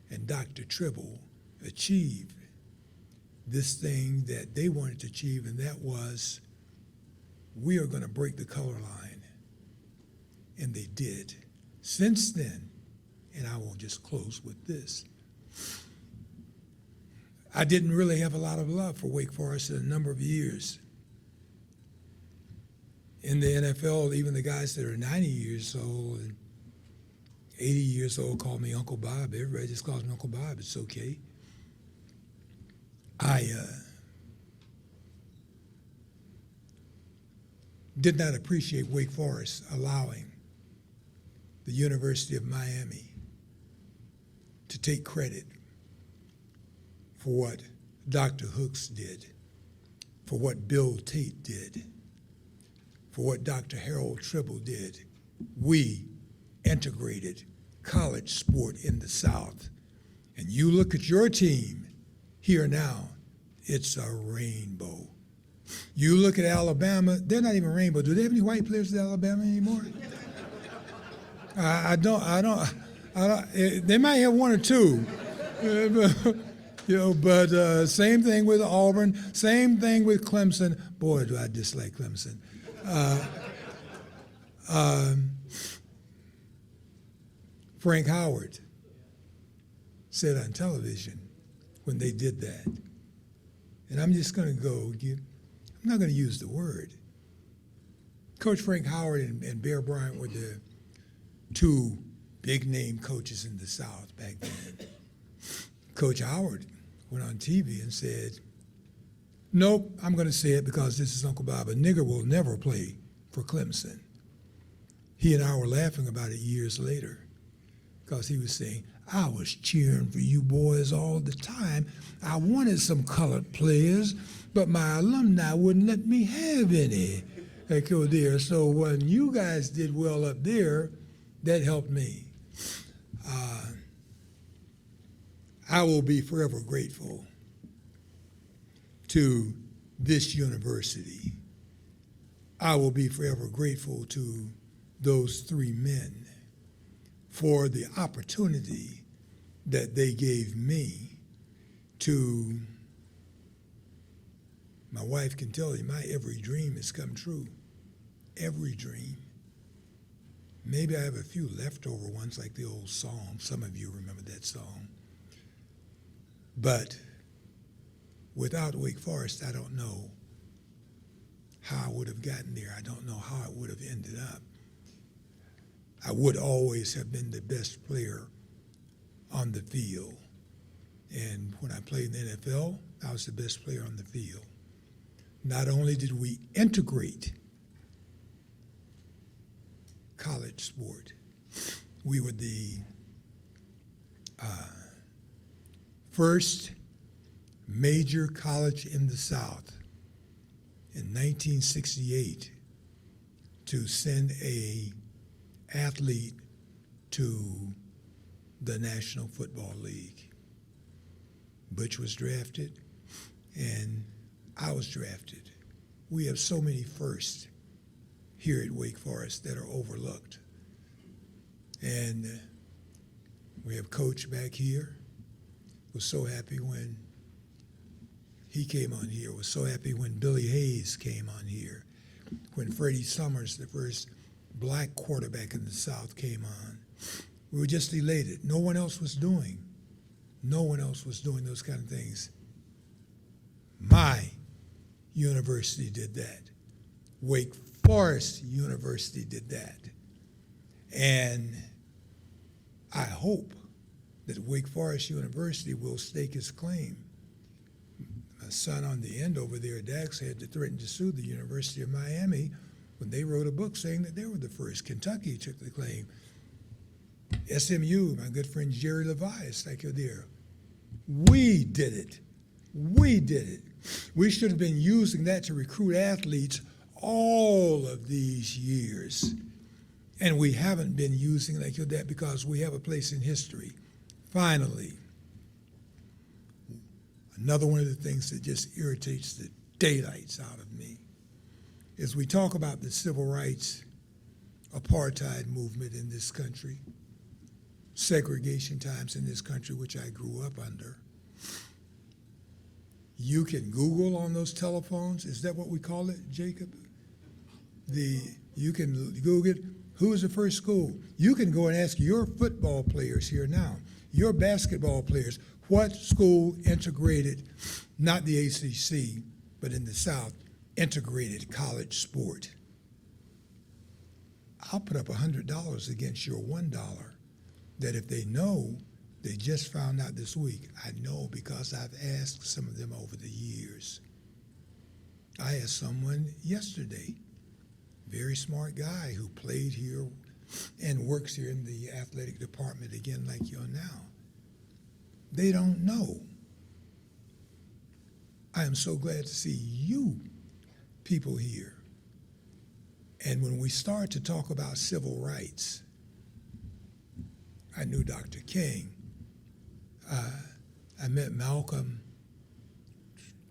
and Dr. Tribble achieve this thing that they wanted to achieve, and that was, we are going to break the color line. And they did. Since then, and I will just close with this, I didn't really have a lot of love for Wake Forest in a number of years. In the NFL, even the guys that are 90 years old and 80 years old call me Uncle Bob. Everybody just calls me Uncle Bob. It's okay. I did not appreciate Wake Forest allowing the University of Miami to take credit for what Dr. Hooks did, for what Bill Tate did, for what Dr. Harold Tribble did. We integrated college sport in the South. And you look at your team here now, it's a rainbow. You look at Alabama, they're not even rainbow. Do they have any white players at Alabama anymore? I don't, they might have one or two. But same thing with Auburn, same thing with Clemson. Boy, do I dislike Clemson. Frank Howard said on television when they did that, and I'm just going to I'm not going to use the word. Coach Frank Howard and Bear Bryant were the 2 big-name coaches in the South back then. Coach Howard went on TV and said, nope, I'm going to say it because this is Uncle Bob. A nigger will never play for Clemson. He and I were laughing about it years later because he was saying, I was cheering for you boys all the time. I wanted some colored players, but my alumni wouldn't let me have any that go there. So when you guys did well up there, that helped me. I will be forever grateful to this university. I will be forever grateful to those three men for the opportunity that they gave me to, my wife can tell you, my every dream has come true. Every dream. Maybe I have a few leftover ones like the old song. Some of you remember that song. But without Wake Forest, I don't know how I would have gotten there. I don't know how it would have ended up. I would always have been the best player on the field. And when I played in the NFL, I was the best player on the field. Not only did we integrate college sport, we were the first major college in the South in 1968 to send a athlete to the National Football League. Butch was drafted, and I was drafted. We have so many firsts here at Wake Forest that are overlooked. And we have Coach back here. Was so happy when he came on here. Was so happy when Billy Hayes came on here. When Freddie Summers, the first black quarterback in the South, came on. We were just elated. No one else was doing those kind of things. My university did that. Wake Forest University did that. And I hope that Wake Forest University will stake its claim. My son on the end over there at Dax had to threaten to sue the University of Miami when they wrote a book saying that they were the first. Kentucky took the claim. SMU, my good friend Jerry Levi is like you're there. We did it. We did it. We should have been using that to recruit athletes all of these years. And we haven't been using like that because we have a place in history. Finally, another one of the things that just irritates the daylights out of me is we talk about the civil rights apartheid movement in this country, segregation times in this country, which I grew up under. You can Google on those telephones. Is that what we call it, Jacob? You can Google it. Who was the first school? You can go and ask your football players here now, your basketball players, what school integrated, not the ACC, but in the South, integrated college sport? I'll put up $100 against your $1 that if they know, they just found out this week. I know because I've asked some of them over the years. I asked someone yesterday, very smart guy who played here and works here in the athletic department again like you're now. They don't know. I am so glad to see you people here. And when we start to talk about civil rights, I knew Dr. King. I met Malcolm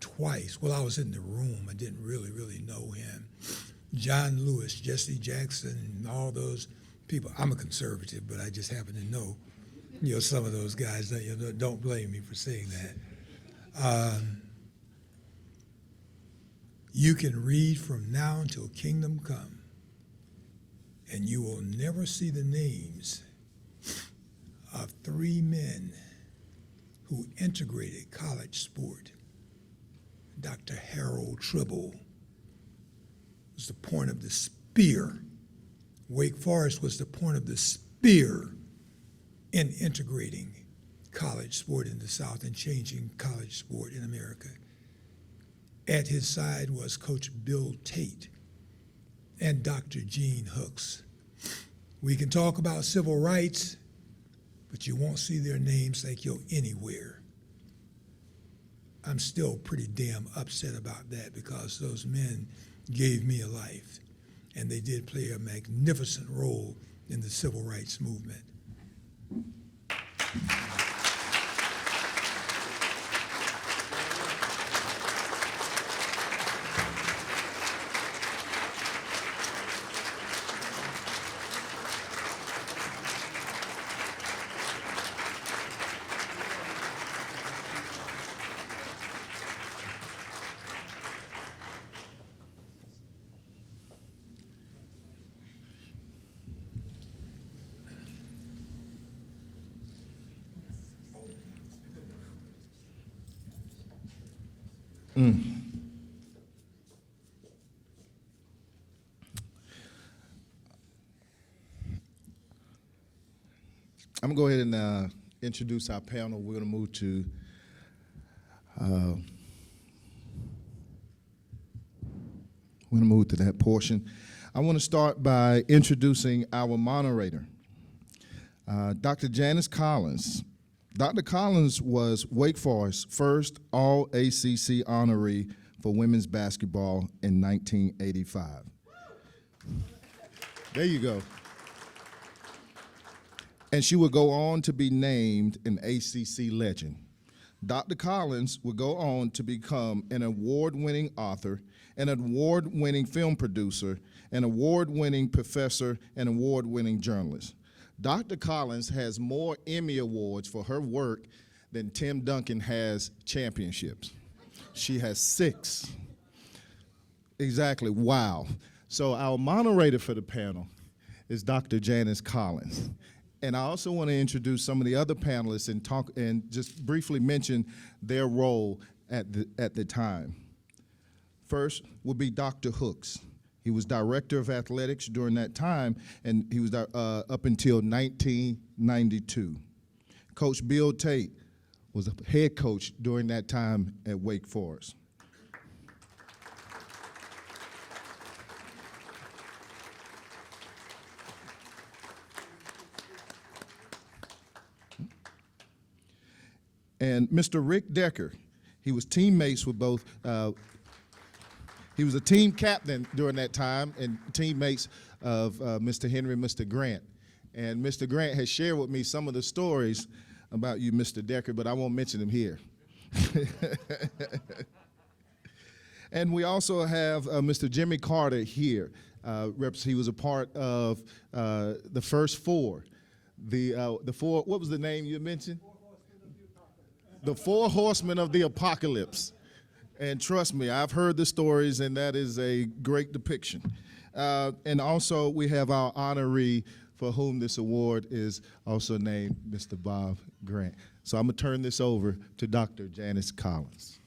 twice. Well, I was in the room. I didn't really know him. John Lewis, Jesse Jackson, and all those people. I'm a conservative, but I just happen to know, some of those guys. Don't blame me for saying that. You can read from now until kingdom come, and you will never see the names of three men who integrated college sport. Dr. Harold Tribble was the point of the spear. Wake Forest was the point of the spear in integrating college sport in the South and changing college sport in America. At his side was Coach Bill Tate and Dr. Gene Hooks. We can talk about civil rights, but you won't see their names like you'll anywhere. I'm still pretty damn upset about that because those men gave me a life, and they did play a magnificent role in the civil rights movement. I'm gonna go ahead and introduce our panel. We're gonna move to that portion. I want to start by introducing our moderator, Dr. Janice Collins. Dr. Collins was Wake Forest's first All-ACC honoree for women's basketball in 1985. There you go. And she would go on to be named an ACC legend. Dr. Collins would go on to become an award-winning author, an award-winning film producer, an award-winning professor, and award-winning journalist. Dr. Collins has more Emmy Awards for her work than Tim Duncan has championships. She has 6. Exactly, wow. So our moderator for the panel is Dr. Janice Collins. And I also want to introduce some of the other panelists and talk and just briefly mention their role at the time. First will be Dr. Hooks. He was director of athletics during that time, and he was up until 1992. Coach Bill Tate was a head coach during that time at Wake Forest. And Mr. Rick Decker, he was teammates with both, he was a team captain during that time and teammates of Mr. Henry and Mr. Grant. And Mr. Grant has shared with me some of the stories about you, Mr. Decker, but I won't mention them here. And we also have Mr. Jimmy Carter here. He was a part of the first 4. The 4, what was the name you mentioned? The 4 Horsemen of the Apocalypse. And trust me, I've heard the stories, and that is a great depiction. And also, we have our honoree for whom this award is also named Mr. Bob Grant. So I'm going to turn this over to Dr. Janice Collins.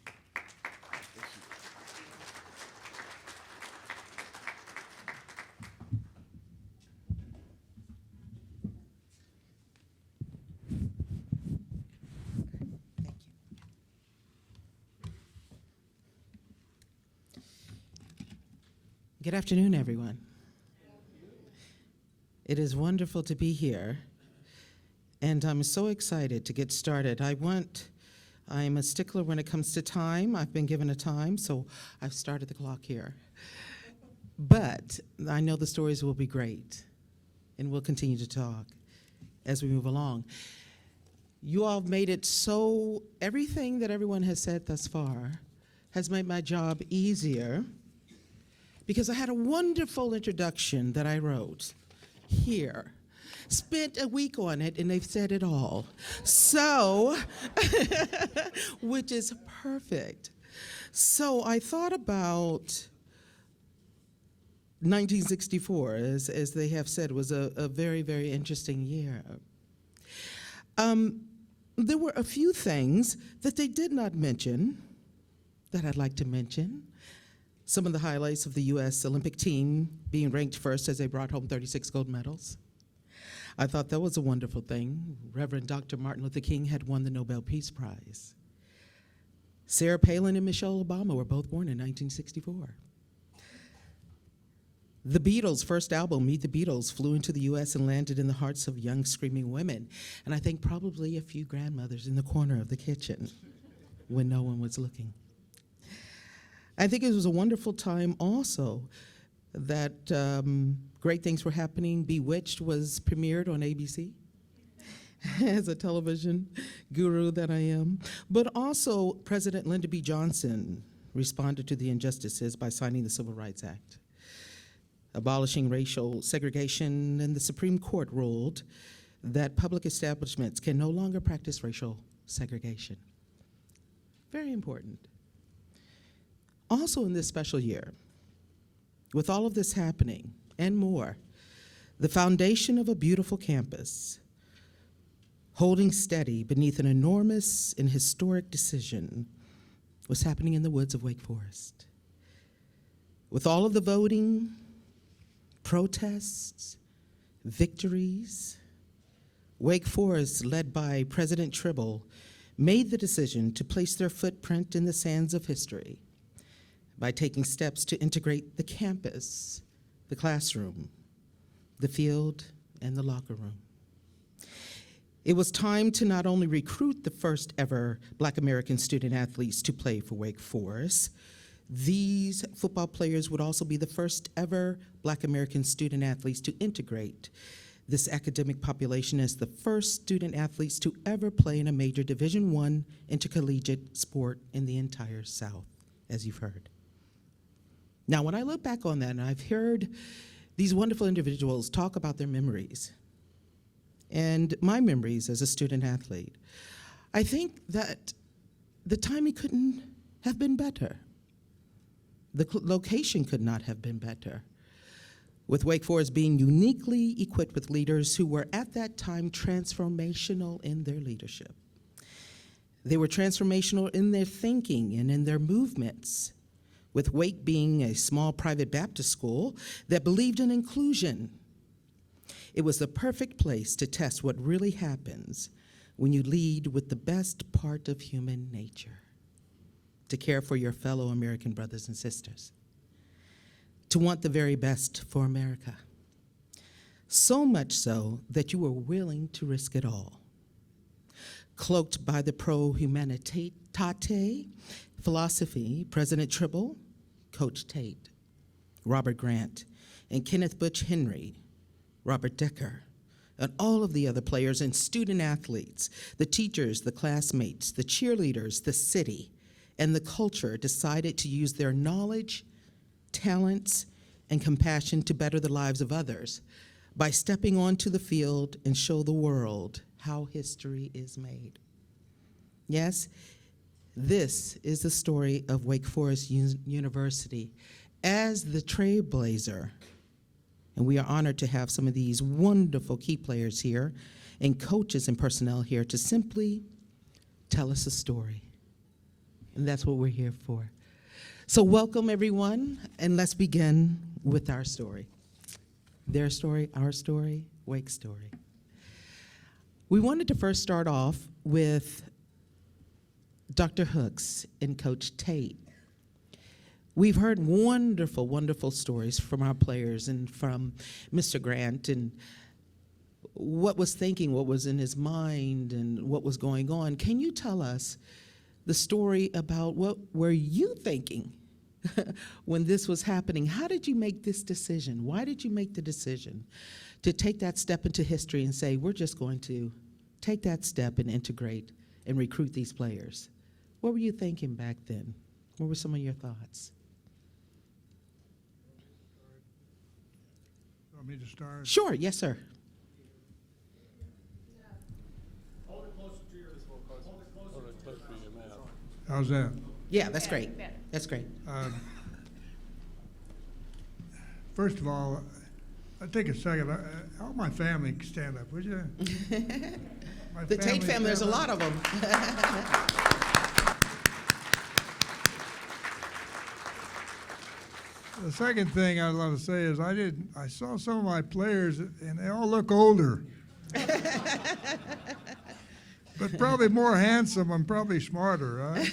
Good afternoon, everyone. It is wonderful to be here, and I'm so excited to get started. I'm a stickler when it comes to time. I've been given a time, so I've started the clock here. But I know the stories will be great, and we'll continue to talk as we move along. You all have made it so, everything that everyone has said thus far has made my job easier, because I had a wonderful introduction that I wrote here. Spent a week on it, and they've said it all. So, which is perfect. So I thought about 1964, as they have said, was a very, very interesting year. There were a few things that they did not mention that I'd like to mention. Some of the highlights of the U.S. Olympic team being ranked first as they brought home 36 gold medals. I thought that was a wonderful thing. Reverend Dr. Martin Luther King had won the Nobel Peace Prize. Sarah Palin and Michelle Obama were both born in 1964. The Beatles' first album, Meet the Beatles, flew into the U.S. and landed in the hearts of young screaming women, and I think probably a few grandmothers in the corner of the kitchen when no one was looking. I think it was a wonderful time also that great things were happening. Bewitched was premiered on ABC as a television guru that I am. But also President Lyndon B. Johnson responded to the injustices by signing the Civil Rights Act, abolishing racial segregation, and the Supreme Court ruled that public establishments can no longer practice racial segregation. Very important. Also in this special year, with all of this happening and more, the foundation of a beautiful campus holding steady beneath an enormous and historic decision was happening in the woods of Wake Forest. With all of the voting, protests, victories, Wake Forest, led by President Tribble, made the decision to place their footprint in the sands of history by taking steps to integrate the campus, the classroom, the field, and the locker room. It was time to not only recruit the first ever Black American student athletes to play for Wake Forest, these football players would also be the first ever Black American student athletes to integrate this academic population as the first student athletes to ever play in a major Division I intercollegiate sport in the entire South, as you've heard. Now, when I look back on that, and I've heard these wonderful individuals talk about their memories and my memories as a student athlete, I think that the timing couldn't have been better. The location could not have been better, with Wake Forest being uniquely equipped with leaders who were at that time transformational in their leadership. They were transformational in their thinking and in their movements, with Wake being a small private Baptist school that believed in inclusion. It was the perfect place to test what really happens when you lead with the best part of human nature, to care for your fellow American brothers and sisters, to want the very best for America. So much so that you were willing to risk it all. Cloaked by the Pro Humanitate philosophy, President Tribble, Coach Tate, Robert Grant, and Kenneth Butch Henry, Robert Decker, and all of the other players and student athletes, the teachers, the classmates, the cheerleaders, the city, and the culture decided to use their knowledge, talents, and compassion to better the lives of others by stepping onto the field and show the world how history is made. Yes, this is the story of Wake Forest University as the Trailblazer. And we are honored to have some of these wonderful key players here and coaches and personnel here to simply tell us a story. And that's what we're here for. So welcome, everyone, and let's begin with our story. Their story, our story, Wake's story. We wanted to first start off with Dr. Hooks and Coach Tate. We've heard wonderful, wonderful stories from our players and from Mr. Grant and what was thinking, what was in his mind, and what was going on. Can you tell us the story about what were you thinking when this was happening? How did you make this decision? Why did you make the decision to take that step into history and say, we're just going to take that step and integrate and recruit these players? What were you thinking back then? What were some of your thoughts? Want me to start? Sure, yes, sir. How's that? Yeah, that's great. That's great. First of all, I'll take a second. All my family stand up, would you? My The Tate family, there's a stand lot up. of them. The second thing I'd love to say is I saw some of my players and they all look older. but probably more handsome and probably smarter, right?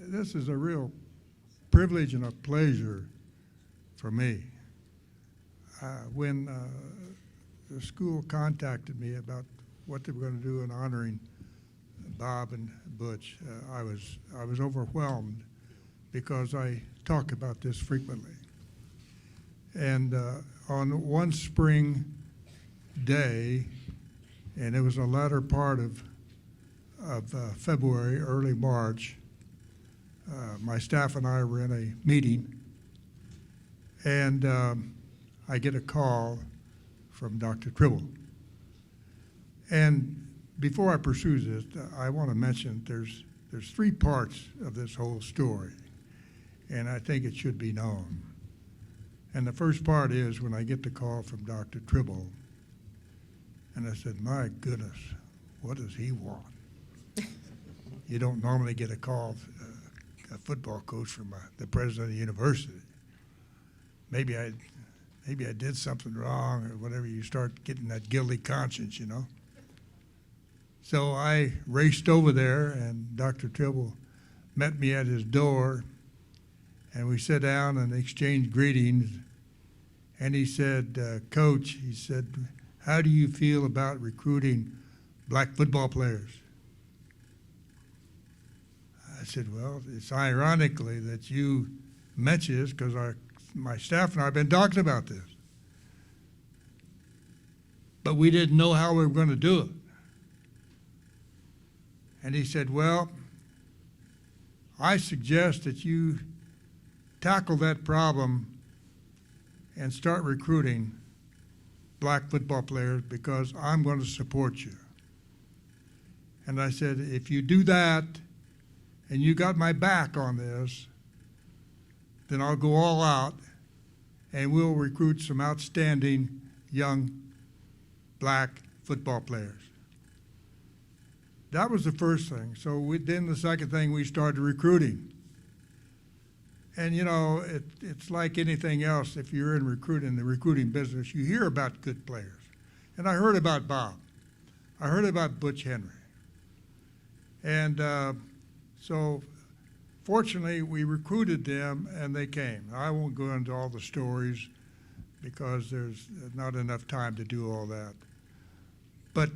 This is a real privilege and a pleasure for me. When the school contacted me about what they were going to do in honoring Bob and Butch, I was overwhelmed because I talk about this frequently. And on one spring day, and it was the latter part of February, early March, my staff and I were in a meeting, and I get a call from Dr. Tribble. And before I pursue this, I want to mention there's three parts of this whole story, and I think it should be known. And the first part is when I get the call from Dr. Tribble, and I said, my goodness, what does he want? You don't normally get a call, a football coach from the president of the university. Maybe I did something wrong or whatever. You start getting that guilty conscience, you know. So I raced over there, and Dr. Tribble met me at his door, and we sat down and exchanged greetings. And he said, Coach, he said, how do you feel about recruiting black football players? I said, well, it's ironically that you mentioned this because my staff and I have been talking about this. But we didn't know how we were going to do it. And he said, well, I suggest that you tackle that problem and start recruiting black football players because I'm going to support you. And I said, if you do that and you got my back on this, then I'll go all out and we'll recruit some outstanding young black football players. That was the first thing. So then the second thing, we started recruiting. And you know, it's like anything else. If you're in the recruiting business, you hear about good players. And I heard about Bob. I heard about Butch Henry. And so fortunately, we recruited them and they came. I won't go into all the stories because there's not enough time to do all that. But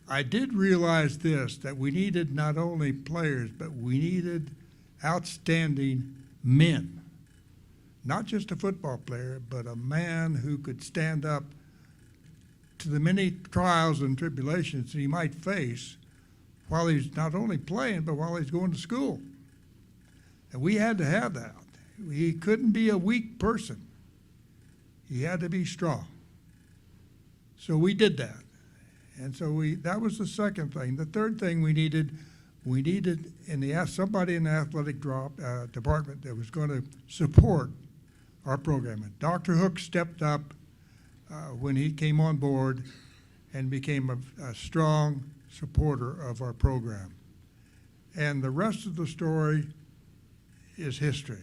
I did realize this, that we needed not only players, but we needed outstanding men. Not just a football player, but a man who could stand up to the many trials and tribulations he might face while he's not only playing, but while he's going to school. And we had to have that. He couldn't be a weak person. He had to be strong. So we did that. And so that was the second thing. The third thing we needed somebody in the athletic department that was going to support our program. And Dr. Hook stepped up when he came on board and became a strong supporter of our program. And the rest of the story is history.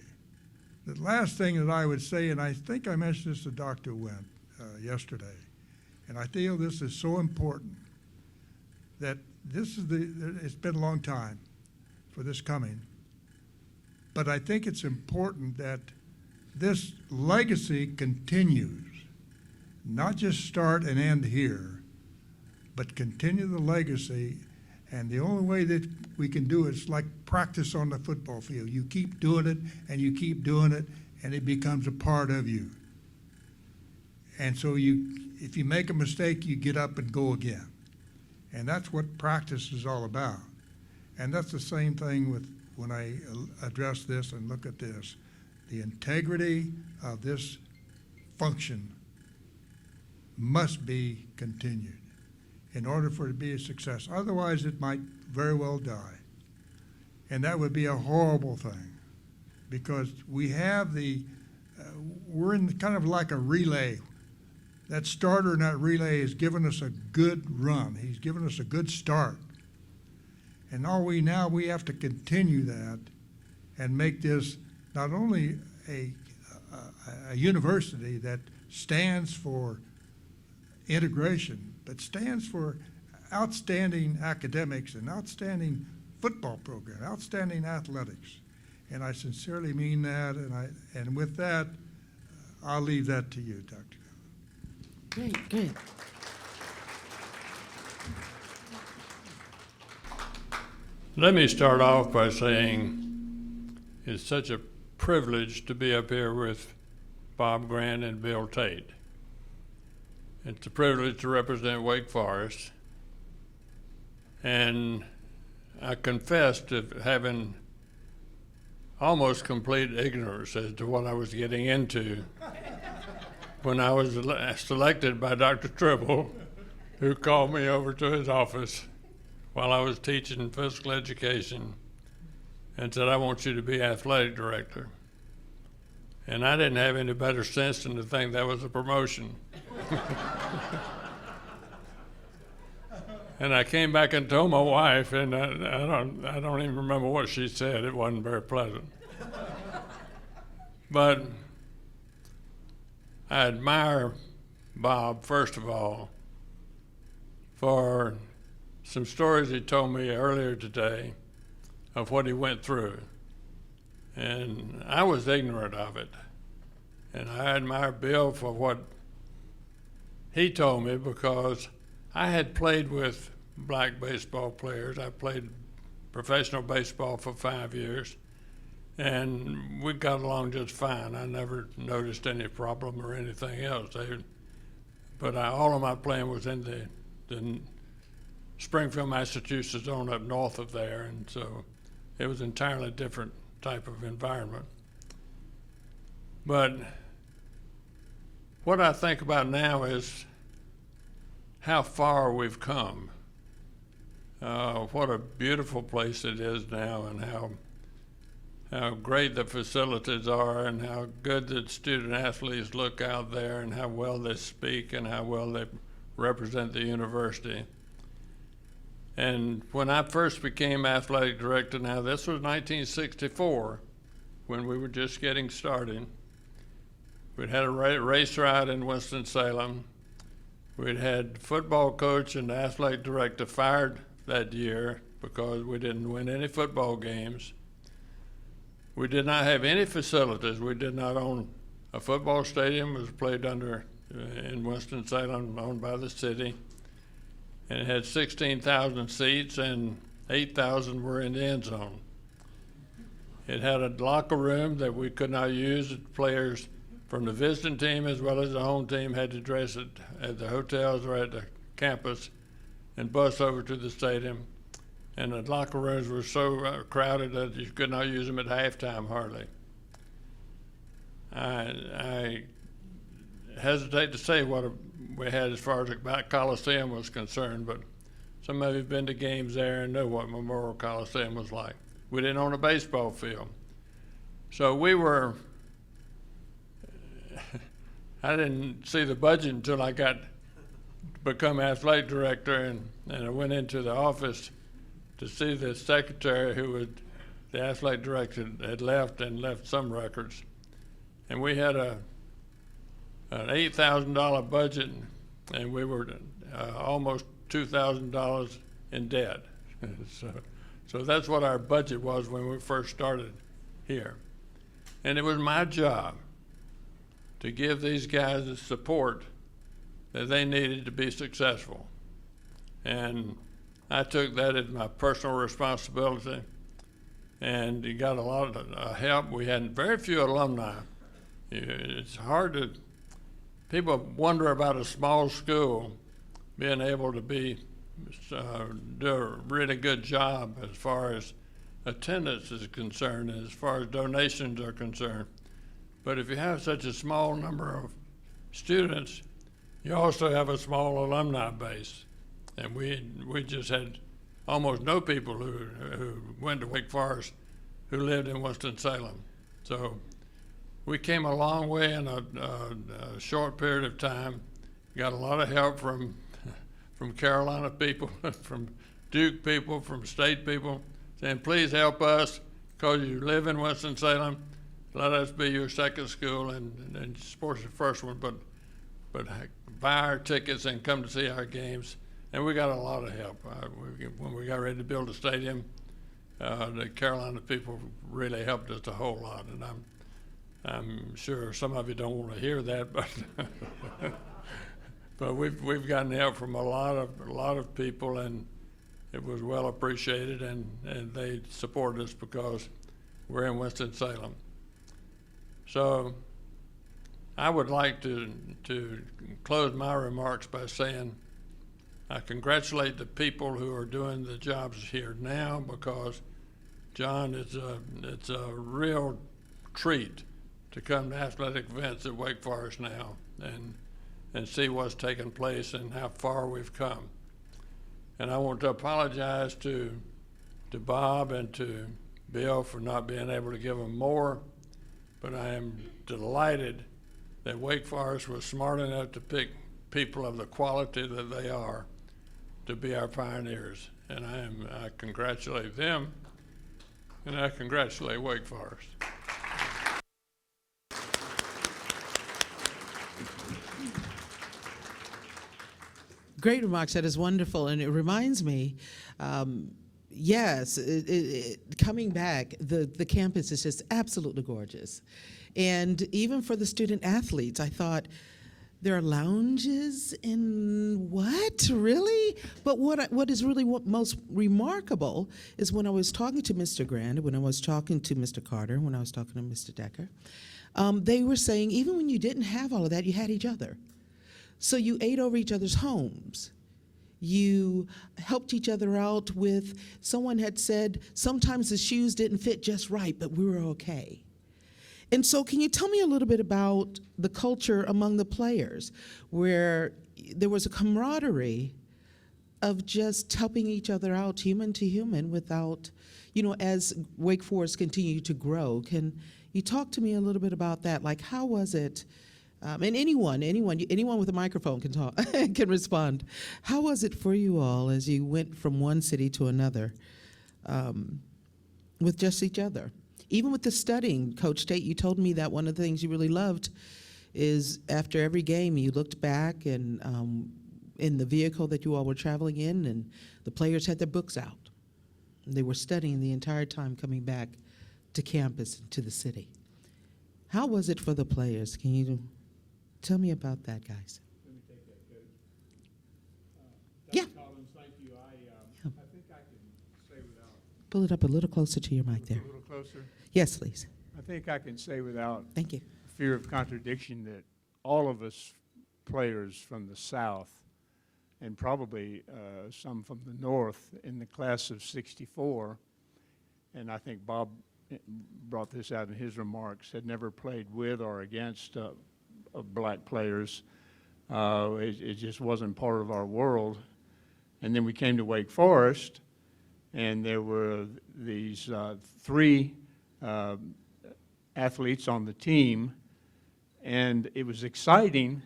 The last thing that I would say, and I think I mentioned this to Dr. Wendt yesterday, and I feel this is so important, that it's been a long time for this coming, but I think it's important that this legacy continues, not just start and end here, but continue the legacy. And the only way that we can do it is like practice on the football field. You keep doing it, and you keep doing it, and it becomes a part of you. And so if you make a mistake, you get up and go again. And that's what practice is all about. And that's the same thing with when I address this and look at this. The integrity of this function must be continued in order for it to be a success. Otherwise, it might very well die. And that would be a horrible thing, because we have we're in kind of like a relay. That starter in that relay has given us a good run. He's given us a good start. And we have to continue that and make this not only a university that stands for integration, but stands for outstanding academics, an outstanding football program, outstanding athletics. And I sincerely mean that, and with that, I'll leave that to you, Dr. Collins. Great, good. Let me start off by saying it's such a privilege to be up here with Bob Grant and Bill Tate. It's a privilege to represent Wake Forest. And I confess to having almost complete ignorance as to what I was getting into when I was selected by Dr. Tribble, who called me over to his office while I was teaching physical education and said, I want you to be athletic director. And I didn't have any better sense than to think that was a promotion. And I came back and told my wife, and I don't even remember what she said. It wasn't very pleasant. But I admire Bob, first of all, for some stories he told me earlier today of what he went through. And I was ignorant of it. And I admire Bill for what he told me, because I had played with black baseball players. I played professional baseball for 5 years, and we got along just fine. I never noticed any problem or anything else. But all of my playing was in the Springfield, Massachusetts zone up north of there, and so it was an entirely different type of environment. But what I think about now is how far we've come. What a beautiful place it is now, and how great the facilities are, and how good the student athletes look out there, and how well they speak, and how well they represent the university. And when I first became athletic director, now this was 1964, when we were just getting started. We'd had a race ride in Winston-Salem. We'd had football coach and athletic director fired that year because we didn't win any football games. We did not have any facilities. We did not own a football stadium. It was played under in Winston-Salem, owned by the city. And it had 16,000 seats, and 8,000 were in the end zone. It had a locker room that we could not use. Players from the visiting team as well as the home team had to dress at the hotels or at the campus and bus over to the stadium. And the locker rooms were so crowded that you could not use them at halftime hardly. I hesitate to say what we had as far as the Coliseum was concerned, but some of you have been to games there and know what Memorial Coliseum was like. We didn't own a baseball field. So we were, I didn't see the budget until I got to become athletic director, and I went into the office to see the secretary who was the athletic director had left and left some records. And we had an $8,000 budget, and we were almost $2,000 in debt. So that's what our budget was when we first started here. And it was my job to give these guys the support that they needed to be successful. And I took that as my personal responsibility, and you got a lot of help. We had very few alumni. It's hard to, people wonder about a small school being able to do a really good job as far as attendance is concerned and as far as donations are concerned. But if you have such a small number of students, you also have a small alumni base. And we just had almost no people who went to Wake Forest who lived in Winston-Salem. So we came a long way in a short period of time. Got a lot of help from Carolina people, from Duke people, from state people, saying, please help us because you live in Winston-Salem. Let us be your second school and support your first one, but buy our tickets and come to see our games. And we got a lot of help. When we got ready to build a stadium, the Carolina people really helped us a whole lot, and I'm sure some of you don't want to hear that, but but we've gotten help from a lot of people, and it was well appreciated, and they supported us because we're in Winston-Salem. So I would like to close my remarks by saying I congratulate the people who are doing the jobs here now, because John, it's a real treat to come to athletic events at Wake Forest now and see what's taken place and how far we've come. And I want to apologize to Bob and to Bill for not being able to give them more, but I am delighted that Wake Forest was smart enough to pick people of the quality that they are to be our pioneers. And I congratulate them, and I congratulate Wake Forest. Great remarks. That is wonderful. And it reminds me, yes, coming back, the campus is just absolutely gorgeous. And even for the student athletes, I thought, there are lounges in what, really? But what is really most remarkable is when I was talking to Mr. Grant, when I was talking to Mr. Carter, when I was talking to Mr. Decker, they were saying even when you didn't have all of that, you had each other. So you ate over each other's homes. You helped each other out with, someone had said, sometimes the shoes didn't fit just right, but we were okay. And so can you tell me a little bit about the culture among the players, where there was a camaraderie of just helping each other out, human to human, without, as Wake Forest continued to grow? Can you talk to me a little bit about that? Like, how was it? And anyone with a microphone can talk, can respond. How was it for you all as you went from one city to another with just each other? Even with the studying, Coach Tate, you told me that one of the things you really loved is after every game you looked back and in the vehicle that you all were traveling in, and the players had their books out. And they were studying the entire time coming back to campus and to the city. How was it for the players? Can you tell me about that, guys? Let me take that, Coach. Yeah. Collins, thank you. I think I can say without. Pull it up a little closer to your mic there. A little closer. Yes, please. I think I can say without Thank you. fear of contradiction that all of us players from the South, and probably some from the North in the class of '64, and I think Bob brought this out in his remarks, had never played with or against black players. It just wasn't part of our world. And then we came to Wake Forest, and there were these three athletes on the team, and it was exciting,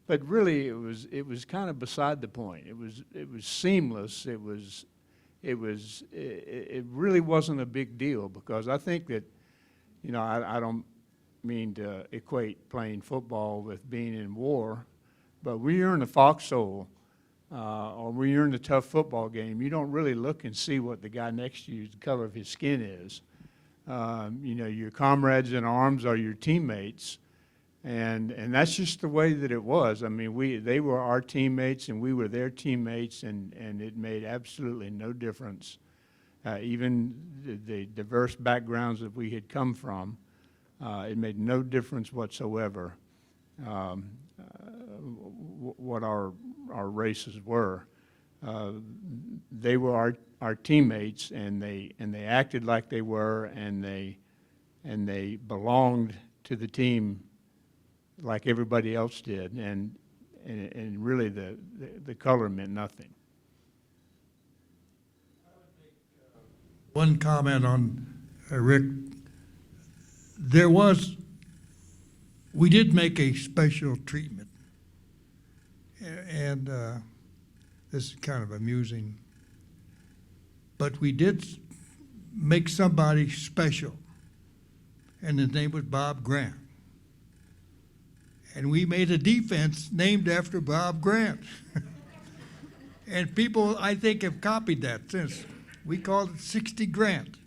but really it was kind of beside the point. It was seamless. It really wasn't a big deal, because I think that, I don't mean to equate playing football with being in war, but when you're in the foxhole or when you're in a tough football game, you don't really look and see what the guy next to you, the color of his skin is. Your comrades in arms are your teammates, and that's just the way that it was. I mean, they were our teammates and we were their teammates, and it made absolutely no difference. Even the diverse backgrounds that we had come from, it made no difference whatsoever what our races were. They were our teammates, and they acted like they were, and they belonged to the team like everybody else did, and really the color meant nothing. One comment on Rick. We did make a special treatment, and this is kind of amusing, but we did make somebody special, and his name was Bob Grant. And we made a defense named after Bob Grant. And people, I think, have copied that since. We called it 60 Grant.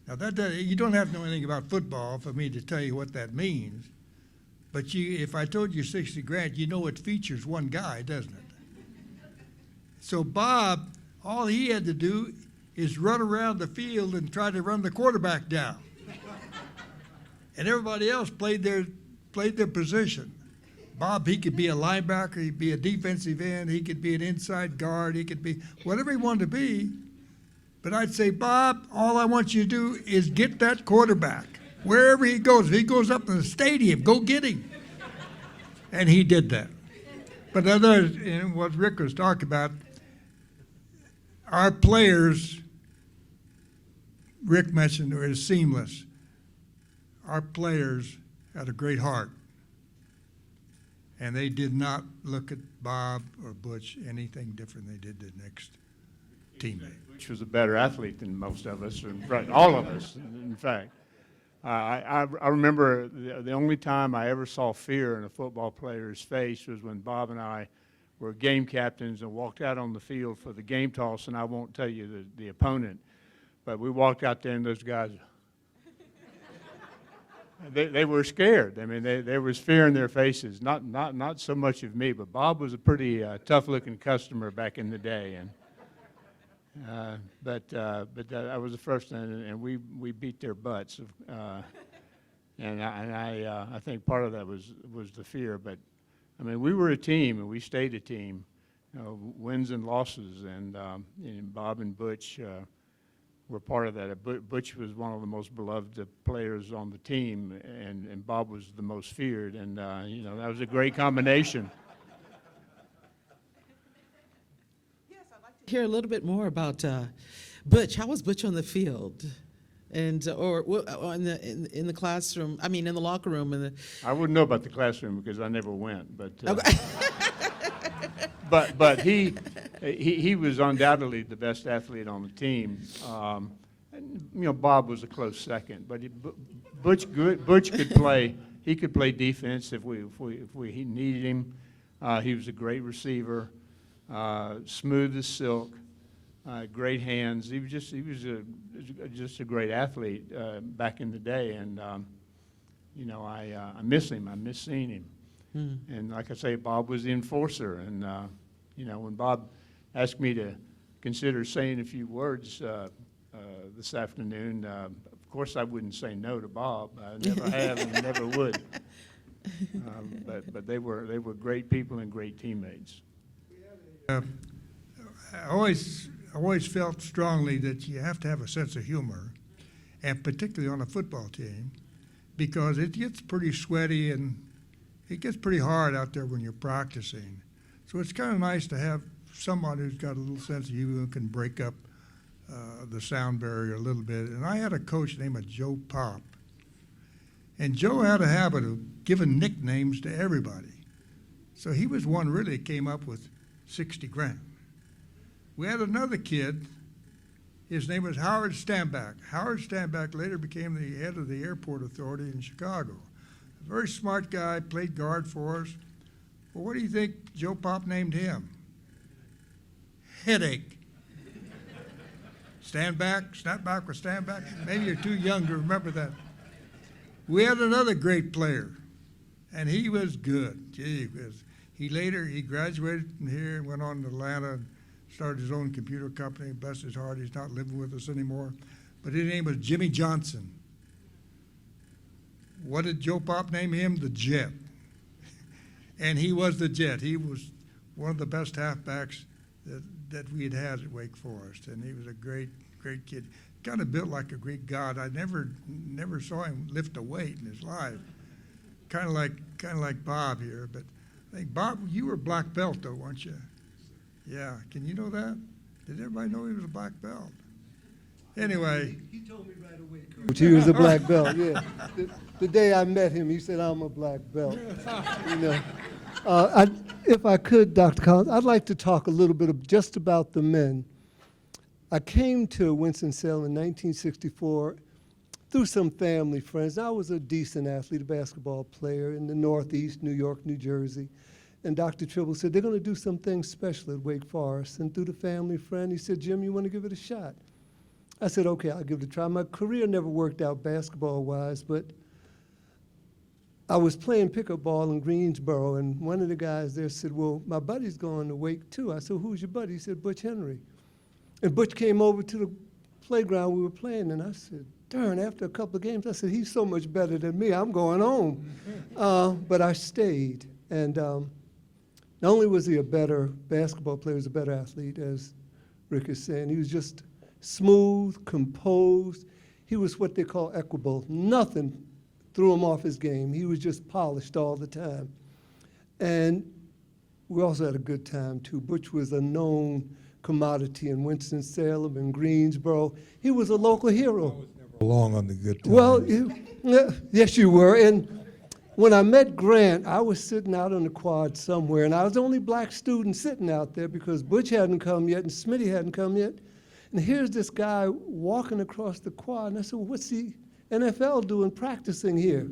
Now, you don't have to know anything about football for me to tell you what that means. But if I told you 60 Grant, you know it features one guy, doesn't it? So Bob, all he had to do is run around the field and try to run the quarterback down. And everybody else played their position. Bob, he could be a linebacker, he'd be a defensive end, he could be an inside guard, he could be whatever he wanted to be. But I'd say, Bob, all I want you to do is get that quarterback. Wherever he goes, if he goes up in the stadium, go get him. And he did that. But what Rick was talking about, our players, Rick mentioned, are seamless. Our players had a great heart. And they did not look at Bob or Butch anything different than they did the next teammate. Butch was a better athlete than most of us, right, all of us, in fact. I remember the only time I ever saw fear in a football player's face was when Bob and I were game captains and walked out on the field for the game toss, and I won't tell you the opponent, but we walked out there and those guys, they were scared. I mean, there was fear in their faces, not so much of me, but Bob was a pretty tough-looking customer back in the day, and but I was the first, and we beat their butts, and I think part of that was the fear. But I mean, we were a team, and we stayed a team, wins and losses, and Bob and Butch were part of that. Butch was one of the most beloved players on the team, and Bob was the most feared, and that was a great combination. Hear a little bit more about Butch. How was Butch on the field, and or in the classroom? I mean, in the locker room. I wouldn't know about the classroom because I never went, but Okay. but he was undoubtedly the best athlete on the team. And, Bob was a close second, but Butch could play. He could play defense if he needed him. He was a great receiver. Smooth as silk, great hands. He was just a great athlete back in the day, and I miss him. I miss seeing him. And like I say, Bob was the enforcer, and when Bob asked me to consider saying a few words this afternoon, of course I wouldn't say no to Bob. I never have and never would. But they were great people and great teammates. I always felt strongly that you have to have a sense of humor, and particularly on a football team, because it gets pretty sweaty and it gets pretty hard out there when you're practicing. So it's kind of nice to have someone who's got a little sense of humor who can break up the sound barrier a little bit. And I had a coach named Joe Pop, and Joe had a habit of giving nicknames to everybody. So he was one really that came up with 60 Grant. We had another kid, his name was Howard Stanback. Howard Stanback later became the head of the airport authority in Chicago. A very smart guy, played guard for us. Well, what do you think Joe Pop named him? Headache. Snapback with Stanback. Maybe you're too young to remember that. We had another great player, and he was good. Gee whiz. He graduated from here and went on to Atlanta and started his own computer company. Bless his heart, he's not living with us anymore. But his name was Jimmy Johnson. What did Joe Pop name him? The Jet. And he was the Jet. He was one of the best halfbacks that we had at Wake Forest, and he was a great kid. Kind of built like a Greek god. I never saw him lift a weight in his life. Kind of like Bob here, but. I think, Bob, you were black belt, though, weren't you? Yeah. Can you know that? Did everybody know he was a black belt? Anyway. He told me right away, Coach. He was a black belt, yeah. The day I met him, he said, I'm a black belt. If I could, Dr. Collins, I'd like to talk a little bit just about the men. I came to Winston-Salem in 1964 through some family friends. I was a decent athlete, a basketball player in the Northeast, New York, New Jersey. And Dr. Tribble said, they're going to do something special at Wake Forest. And through the family friend, he said, Jim, you want to give it a shot? I said, okay, I'll give it a try. My career never worked out basketball-wise, but I was playing pickup ball in Greensboro, and one of the guys there said, well, my buddy's going to Wake too. I said, who's your buddy? He said, Butch Henry. And Butch came over to the playground we were playing, and I said, darn, after a couple of games, I said, he's so much better than me, I'm going home. But I stayed, and not only was he a better basketball player, he was a better athlete, as Rick is saying. He was just smooth, composed. He was what they call equable. Nothing threw him off his game. He was just polished all the time. And we also had a good time, too. Butch was a known commodity in Winston-Salem and Greensboro. He was a local hero. I was never along on the good times. Well, yes, you were. And when I met Grant, I was sitting out on the quad somewhere, and I was the only black student sitting out there because Butch hadn't come yet and Smitty hadn't come yet. And here's this guy walking across the quad, and I said, well, what's the NFL doing practicing here?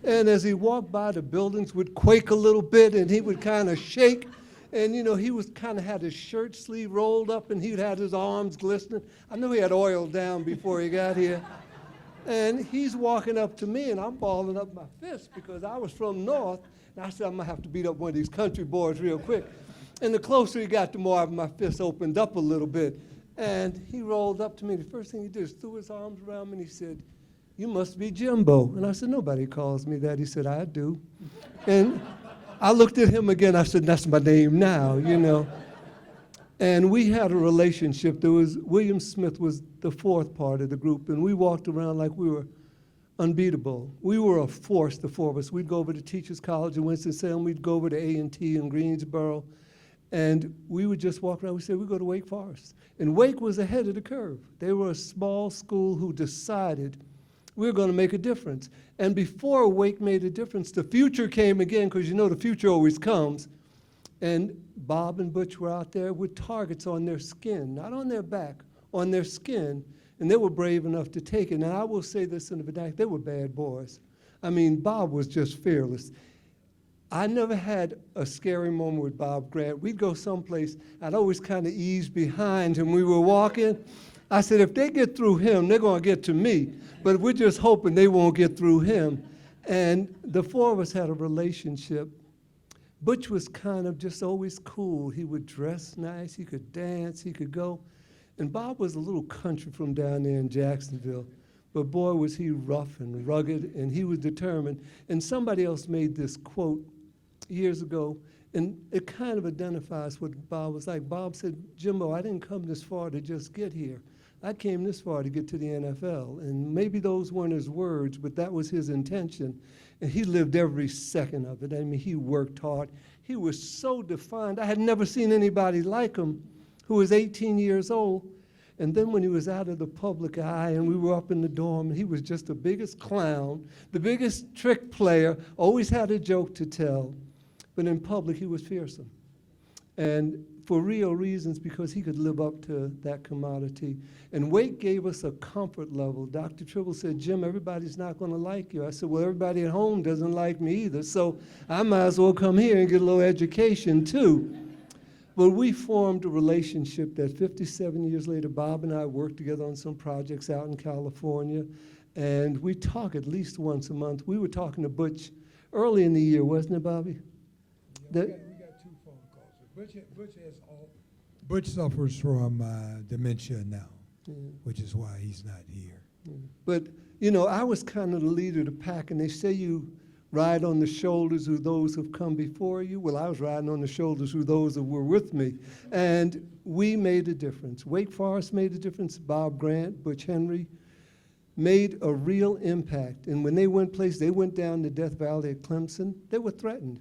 And as he walked by, the buildings would quake a little bit, and he would kind of shake. And, you know, he was kind of had his shirt sleeve rolled up, and he'd had his arms glistening. I knew he had oil down before he got here. And he's walking up to me, and I'm balling up my fist because I was from North. And I said, I'm going to have to beat up one of these country boys real quick. And the closer he got, the more my fist opened up a little bit. And he rolled up to me. The first thing he did is threw his arms around me, and he said, you must be Jimbo. And I said, nobody calls me that. He said, I do. And I looked at him again. I said, that's my name now, you know. And we had a relationship. There was, William Smith was the fourth part of the group, and we walked around like we were unbeatable. We were a force, the four of us. We'd go over to Teachers College in Winston-Salem. We'd go over to A&T in Greensboro. And we would just walk around. We said, we'd go to Wake Forest. And Wake was ahead of the curve. They were a small school who decided we were going to make a difference. And before Wake made a difference, the future came again, because you know the future always comes. And Bob and Butch were out there with targets on their skin, not on their back, on their skin. And they were brave enough to take it. And I will say this in the vernacular, they were bad boys. I mean, Bob was just fearless. I never had a scary moment with Bob Grant. We'd go someplace, I'd always kind of ease behind him. We were walking. I said, if they get through him, they're going to get to me. But we're just hoping they won't get through him. And the four of us had a relationship. Butch was kind of just always cool. He would dress nice. He could dance. He could go. And Bob was a little country from down there in Jacksonville. But boy, was he rough and rugged, and he was determined. And somebody else made this quote years ago, and it kind of identifies what Bob was like. Bob said, Jimbo, I didn't come this far to just get here. I came this far to get to the NFL. And maybe those weren't his words, but that was his intention. And he lived every second of it. I mean, he worked hard. He was so defined. I had never seen anybody like him who was 18 years old. And then when he was out of the public eye and we were up in the dorm, he was just the biggest clown, the biggest trick player, always had a joke to tell. But in public, he was fearsome. And for real reasons, because he could live up to that commodity. And Wake gave us a comfort level. Dr. Tribble said, Jim, everybody's not going to like you. I said, well, everybody at home doesn't like me either, so I might as well come here and get a little education too. But we formed a relationship that 57 years later, Bob and I worked together on some projects out in California, and we talk at least once a month. We were talking to Butch early in the year, wasn't it, Bobby? Yeah, we got 2 phone calls. Butch suffers from dementia now, which is why he's not here. But, you know, I was kind of the leader of the pack, and they say you ride on the shoulders of those who've come before you. Well, I was riding on the shoulders of those that were with me. And we made a difference. Wake Forest made a difference. Bob Grant, Butch Henry made a real impact. And when they went places, they went down to Death Valley at Clemson, they were threatened.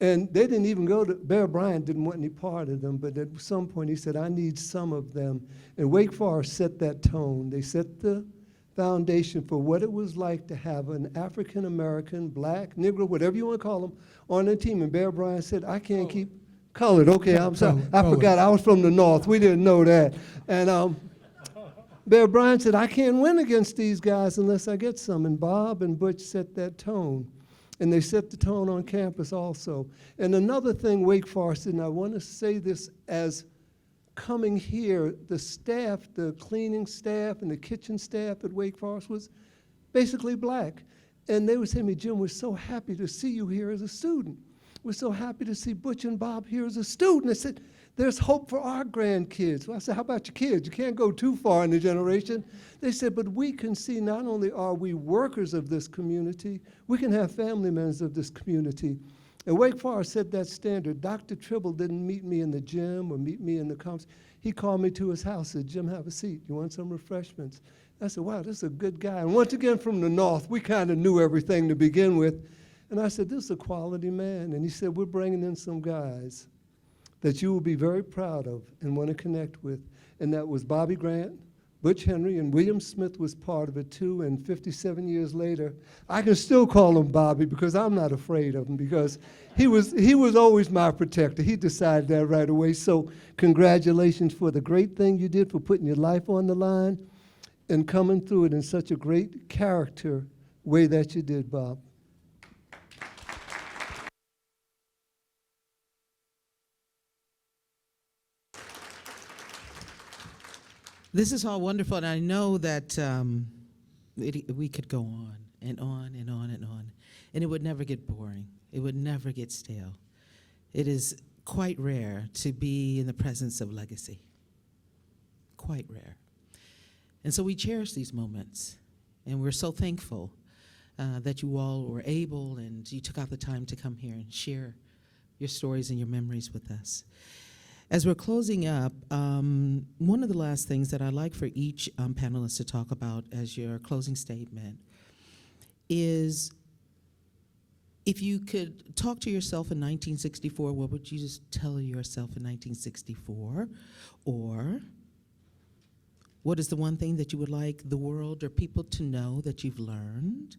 And they didn't even go to, Bear Bryant didn't want any part of them, but at some point he said, I need some of them. And Wake Forest set that tone. They set the foundation for what it was like to have an African-American, black, Negro, whatever you want to call them, on a team. And Bear Bryant said, I can't keep, colored, okay, I'm sorry. I forgot, I was from the North, we didn't know that. And Bear Bryant said, I can't win against these guys unless I get some. And Bob and Butch set that tone. And they set the tone on campus also. And another thing Wake Forest did, and I want to say this as coming here, the staff, the cleaning staff and the kitchen staff at Wake Forest was basically black. And they would say to me, Jim, we're so happy to see you here as a student. We're so happy to see Butch and Bob here as a student. I said, there's hope for our grandkids. Well, I said, how about your kids? You can't go too far in the generation. They said, but we can see not only are we workers of this community, we can have family members of this community. And Wake Forest set that standard. Dr. Tribble didn't meet me in the gym or meet me in the conference. He called me to his house, said, Jim, have a seat. You want some refreshments? I said, wow, this is a good guy. And once again, from the North, we kind of knew everything to begin with. And I said, this is a quality man. And he said, we're bringing in some guys that you will be very proud of and want to connect with. And that was Bobby Grant, Butch Henry, and William Smith was part of it too. And 57 years later, I can still call him Bobby because I'm not afraid of him, because he was always my protector. He decided that right away. So congratulations for the great thing you did, for putting your life on the line and coming through it in such a great character way that you did, Bob. This is all wonderful, and I know that we could go on and on and on and on, and it would never get boring. It would never get stale. It is quite rare to be in the presence of legacy. Quite rare. And so we cherish these moments, and we're so thankful that you all were able and you took out the time to come here and share your stories and your memories with us. As we're closing up, one of the last things that I'd like for each panelist to talk about as your closing statement is, if you could talk to yourself in 1964, what would you just tell yourself in 1964? Or what is the one thing that you would like the world or people to know that you've learned,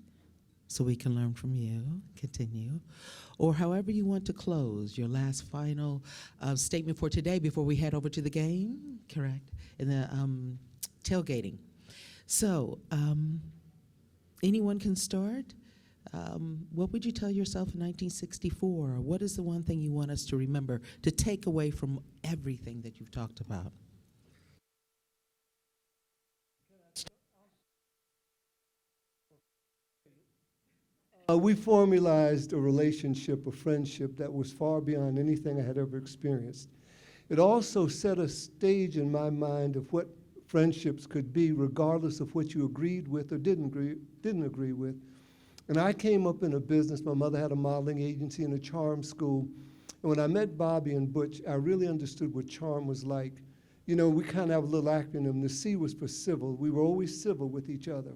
so we can learn from you, continue? Or however you want to close, your last final statement for today before we head over to the game, correct, and the tailgating. So anyone can start. What would you tell yourself in 1964? What is the one thing you want us to remember, to take away from everything that you've talked about? We formalized a relationship, a friendship that was far beyond anything I had ever experienced. It also set a stage in my mind of what friendships could be, regardless of what you agreed with or didn't agree with. And I came up in a business. My mother had a modeling agency and a charm school. And when I met Bobby and Butch, I really understood what charm was like. You know, we kind of have a little acronym. The C was for civil. We were always civil with each other.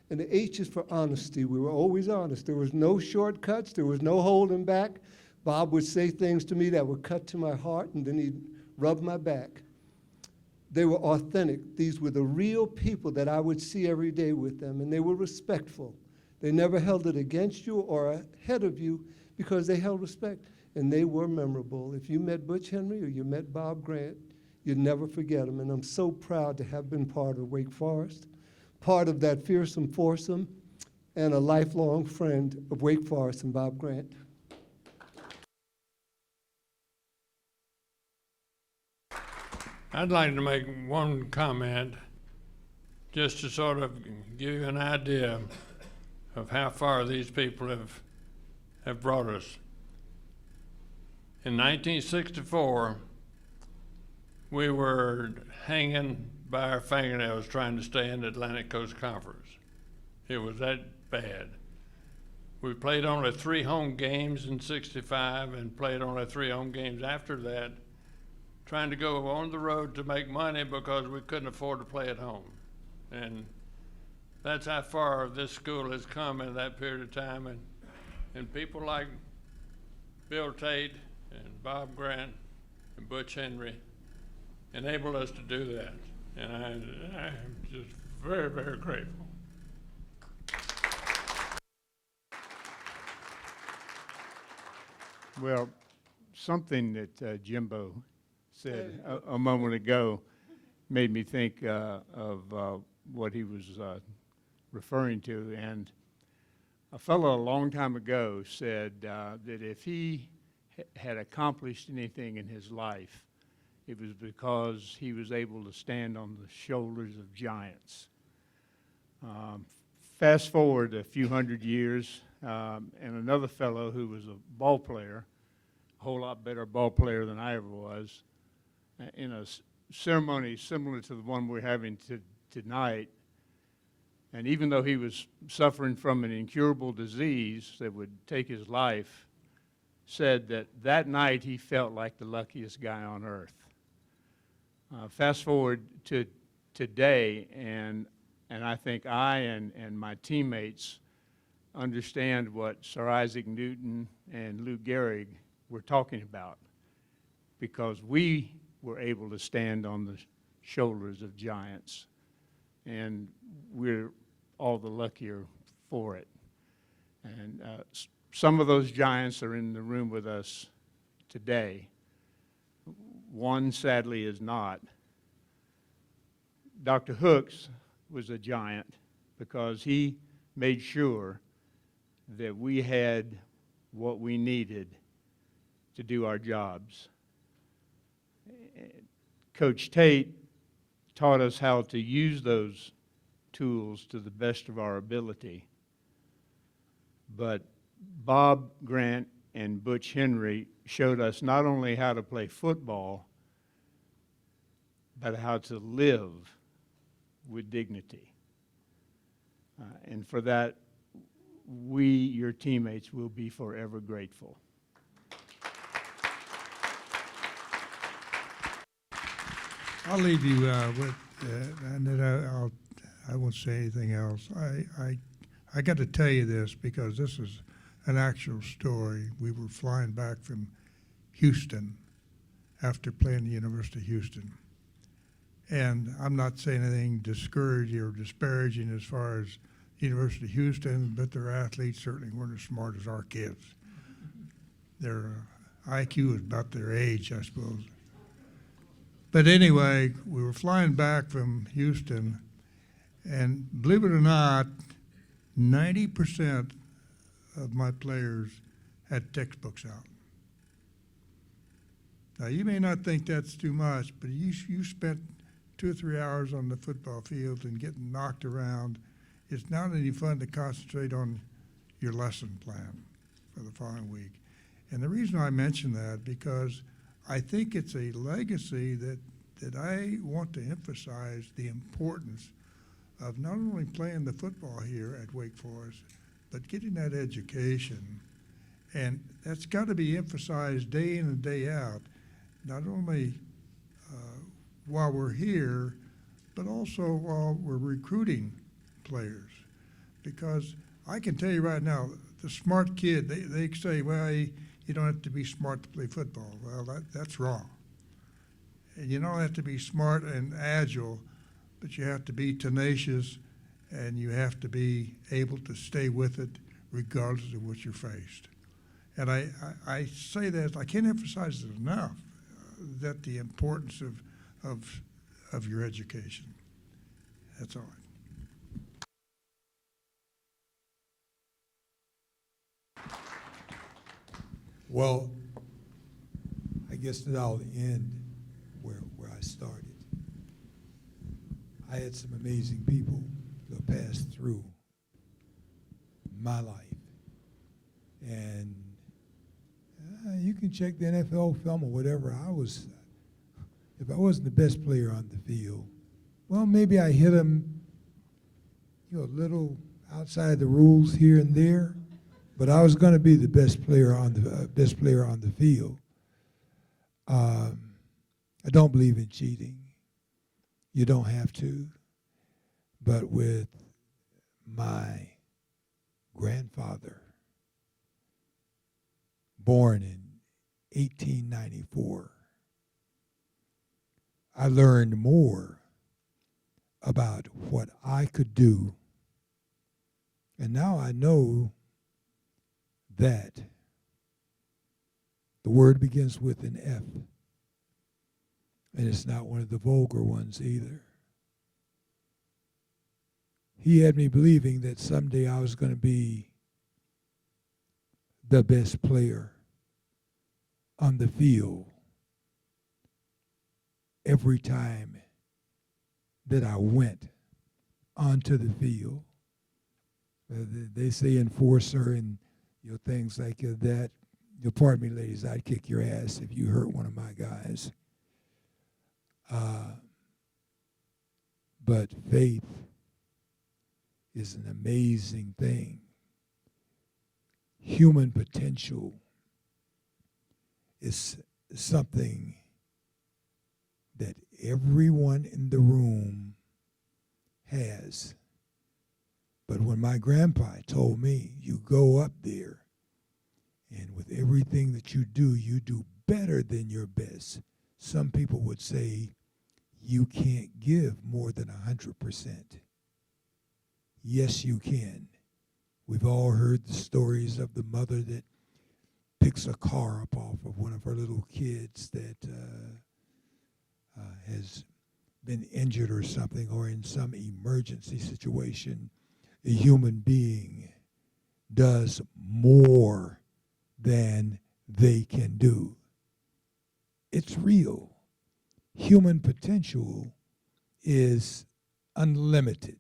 And the H is for honesty. We were always honest. There was no shortcuts. There was no holding back. Bob would say things to me that would cut to my heart, and then he'd rub my back. They were authentic. These were the real people that I would see every day with them, and they were respectful. They never held it against you or ahead of you because they held respect, and they were memorable. If you met Butch Henry or you met Bob Grant, you'd never forget them, and I'm so proud to have been part of Wake Forest, part of that fearsome foursome, and a lifelong friend of Wake Forest and Bob Grant. I'd like to make one comment just to sort of give you an idea of how far these people have brought us. In 1964, we were hanging by our fingernails trying to stay in the Atlantic Coast Conference. It was that bad. We played only 3 home games in '65 and played only 3 home games after that, trying to go on the road to make money because we couldn't afford to play at home. And that's how far this school has come in that period of time. And people like Bill Tate and Bob Grant and Butch Henry enabled us to do that. And I am just very, very grateful. Well, something that Jimbo said a moment ago made me think of what he was referring to. And A fellow a long time ago said that if he had accomplished anything in his life, it was because he was able to stand on the shoulders of giants. Fast forward a few hundred years, and another fellow who was a ball player, a whole lot better ball player than I ever was, in a ceremony similar to the one we're having tonight, and even though he was suffering from an incurable disease that would take his life, said that that night he felt like the luckiest guy on earth. Fast forward to today, and I think I and my teammates understand what Sir Isaac Newton and Lou Gehrig were talking about, because we were able to stand on the shoulders of giants, and we're all the luckier for it. And some of those giants are in the room with us today. One, sadly, is not. Dr. Hooks was a giant because he made sure that we had what we needed to do our jobs. Coach Tate taught us how to use those tools to the best of our ability. But Bob Grant and Butch Henry showed us not only how to play football, but how to live with dignity. And for that, we, your teammates, will be forever grateful. I'll leave you with, and then I won't say anything else. I got to tell you this because this is an actual story. We were flying back from Houston after playing the University of Houston. And I'm not saying anything discouraging or disparaging as far as University of Houston, but their athletes certainly weren't as smart as our kids. Their IQ is about their age, I suppose. But anyway, we were flying back from Houston, and believe it or not, 90% of my players had textbooks out. Now, you may not think that's too much, but you spent 2 or 3 hours on the football field and getting knocked around. It's not any fun to concentrate on your lesson plan for the following week. And the reason I mention that, because I think it's a legacy that I want to emphasize the importance of not only playing the football here at Wake Forest, but getting that education. And that's got to be emphasized day in and day out, not only while we're here, but also while we're recruiting players. Because I can tell you right now, the smart kid, they say, well, you don't have to be smart to play football. Well, that's wrong. And you don't have to be smart and agile, but you have to be tenacious, and you have to be able to stay with it regardless of what you're faced. And I say that, I can't emphasize it enough, that the importance of your education. That's all. Well, I guess that I'll end where I started. I had some amazing people that passed through my life. And you can check the NFL film or whatever. If I wasn't the best player on the field, well, maybe I hit him, a little outside the rules here and there, but I was going to be the best player on the field. I don't believe in cheating. You don't have to. But with my grandfather, born in 1894, I learned more about what I could do. And now I know that the word begins with an F. And it's not one of the vulgar ones either. He had me believing that someday I was going to be the best player on the field every time that I went onto the field. They say enforcer and things like that. Pardon me, ladies, I'd kick your ass if you hurt one of my guys. But faith is an amazing thing. Human potential is something that everyone in the room has. But when my grandpa told me, you go up there, and with everything that you do better than your best. Some people would say, you can't give more than 100%. Yes, you can. We've all heard the stories of the mother that picks a car up off of one of her little kids that has been injured or something, or in some emergency situation. A human being does more than they can do. It's real. Human potential is unlimited.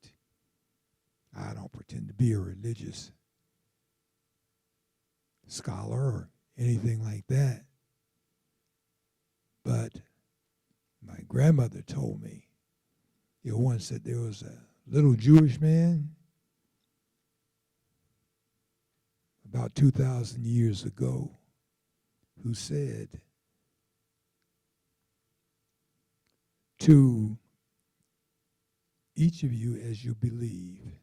I don't pretend to be a religious scholar or anything like that. But my grandmother told me, once that there was a little Jewish man about 2,000 years ago who said to each of you as you believe,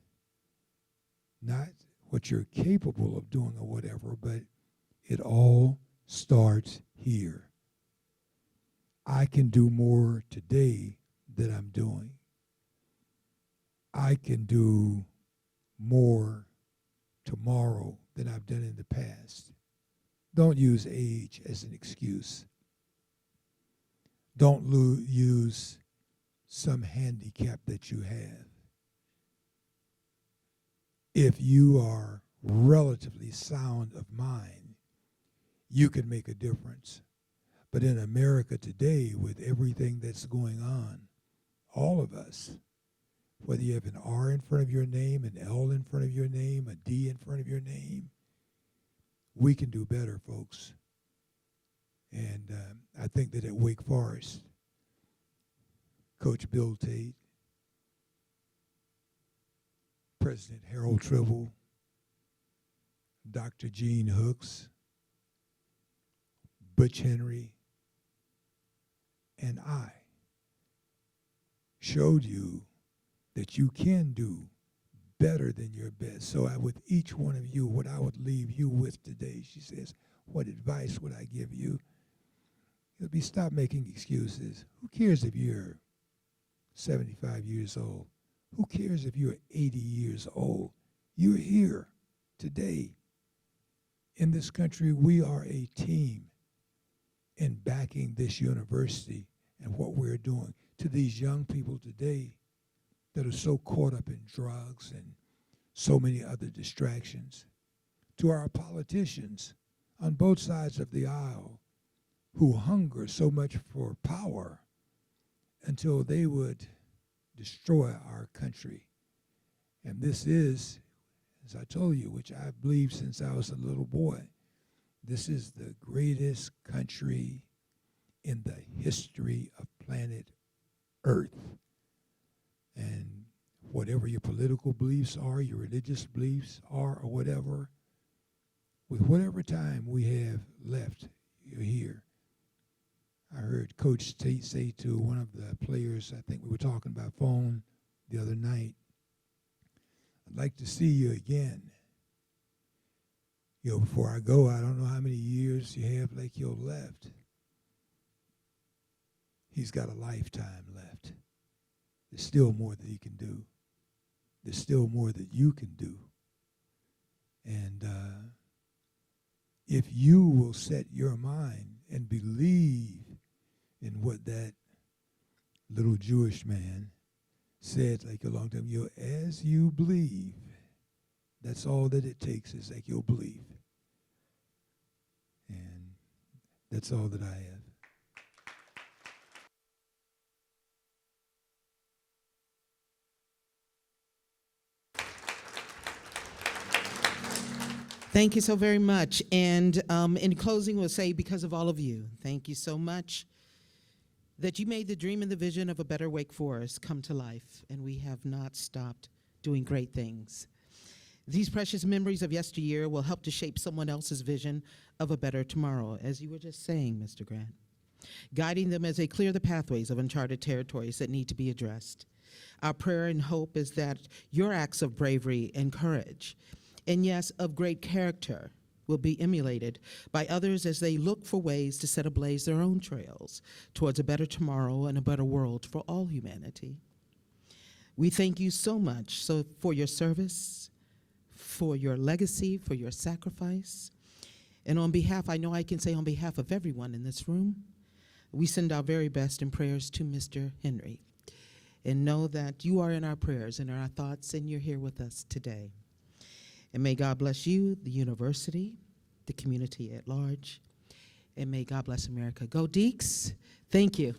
not what you're capable of doing or whatever, but it all starts here. I can do more today than I'm doing. I can do more tomorrow than I've done in the past. Don't use age as an excuse. Don't use some handicap that you have. If you are relatively sound of mind, you can make a difference. But in America today, with everything that's going on, all of us, whether you have an R in front of your name, an L in front of your name, a D in front of your name, we can do better, folks. And I think that at Wake Forest, Coach Bill Tate, President Harold Tribble, Dr. Gene Hooks, Butch Henry, and I showed you that you can do better than your best. So with each one of you, what I would leave you with today, she says, what advice would I give you? It'll be stop making excuses. Who cares if you're 75 years old? Who cares if you're 80 years old? You're here today. In this country, we are a team in backing this university and what we're doing. To these young people today that are so caught up in drugs and so many other distractions. To our politicians on both sides of the aisle who hunger so much for power until they would destroy our country. And this is, as I told you, which I believed since I was a little boy, this is the greatest country in the history of planet Earth. And whatever your political beliefs are, your religious beliefs are, or whatever, with whatever time we have left, you're here. I heard Coach Tate say to one of the players, I think we were talking about phone the other night, I'd like to see you again. Before I go, I don't know how many years you have like you're left. He's got a lifetime left. There's still more that he can do. There's still more that you can do. And if you will set your mind and believe in what that little Jewish man said like a long time ago, as you believe, that's all that it takes is like you'll believe. That's all that I have. Thank you so very much. And in closing, we'll say, because of all of you, thank you so much that you made the dream and the vision of a better Wake Forest come to life, and we have not stopped doing great things. These precious memories of yesteryear will help to shape someone else's vision of a better tomorrow, as you were just saying, Mr. Grant, guiding them as they clear the pathways of uncharted territories that need to be addressed. Our prayer and hope is that your acts of bravery and courage, and yes, of great character, will be emulated by others as they look for ways to set ablaze their own trails towards a better tomorrow and a better world for all humanity. We thank you so much for your service, for your legacy, for your sacrifice. And on behalf, I know I can say on behalf of everyone in this room, we send our very best in prayers to Mr. Henry. And know that you are in our prayers and in our thoughts, and you're here with us today. And may God bless you, the university, the community at large, and may God bless America. Go Deeks. Thank you.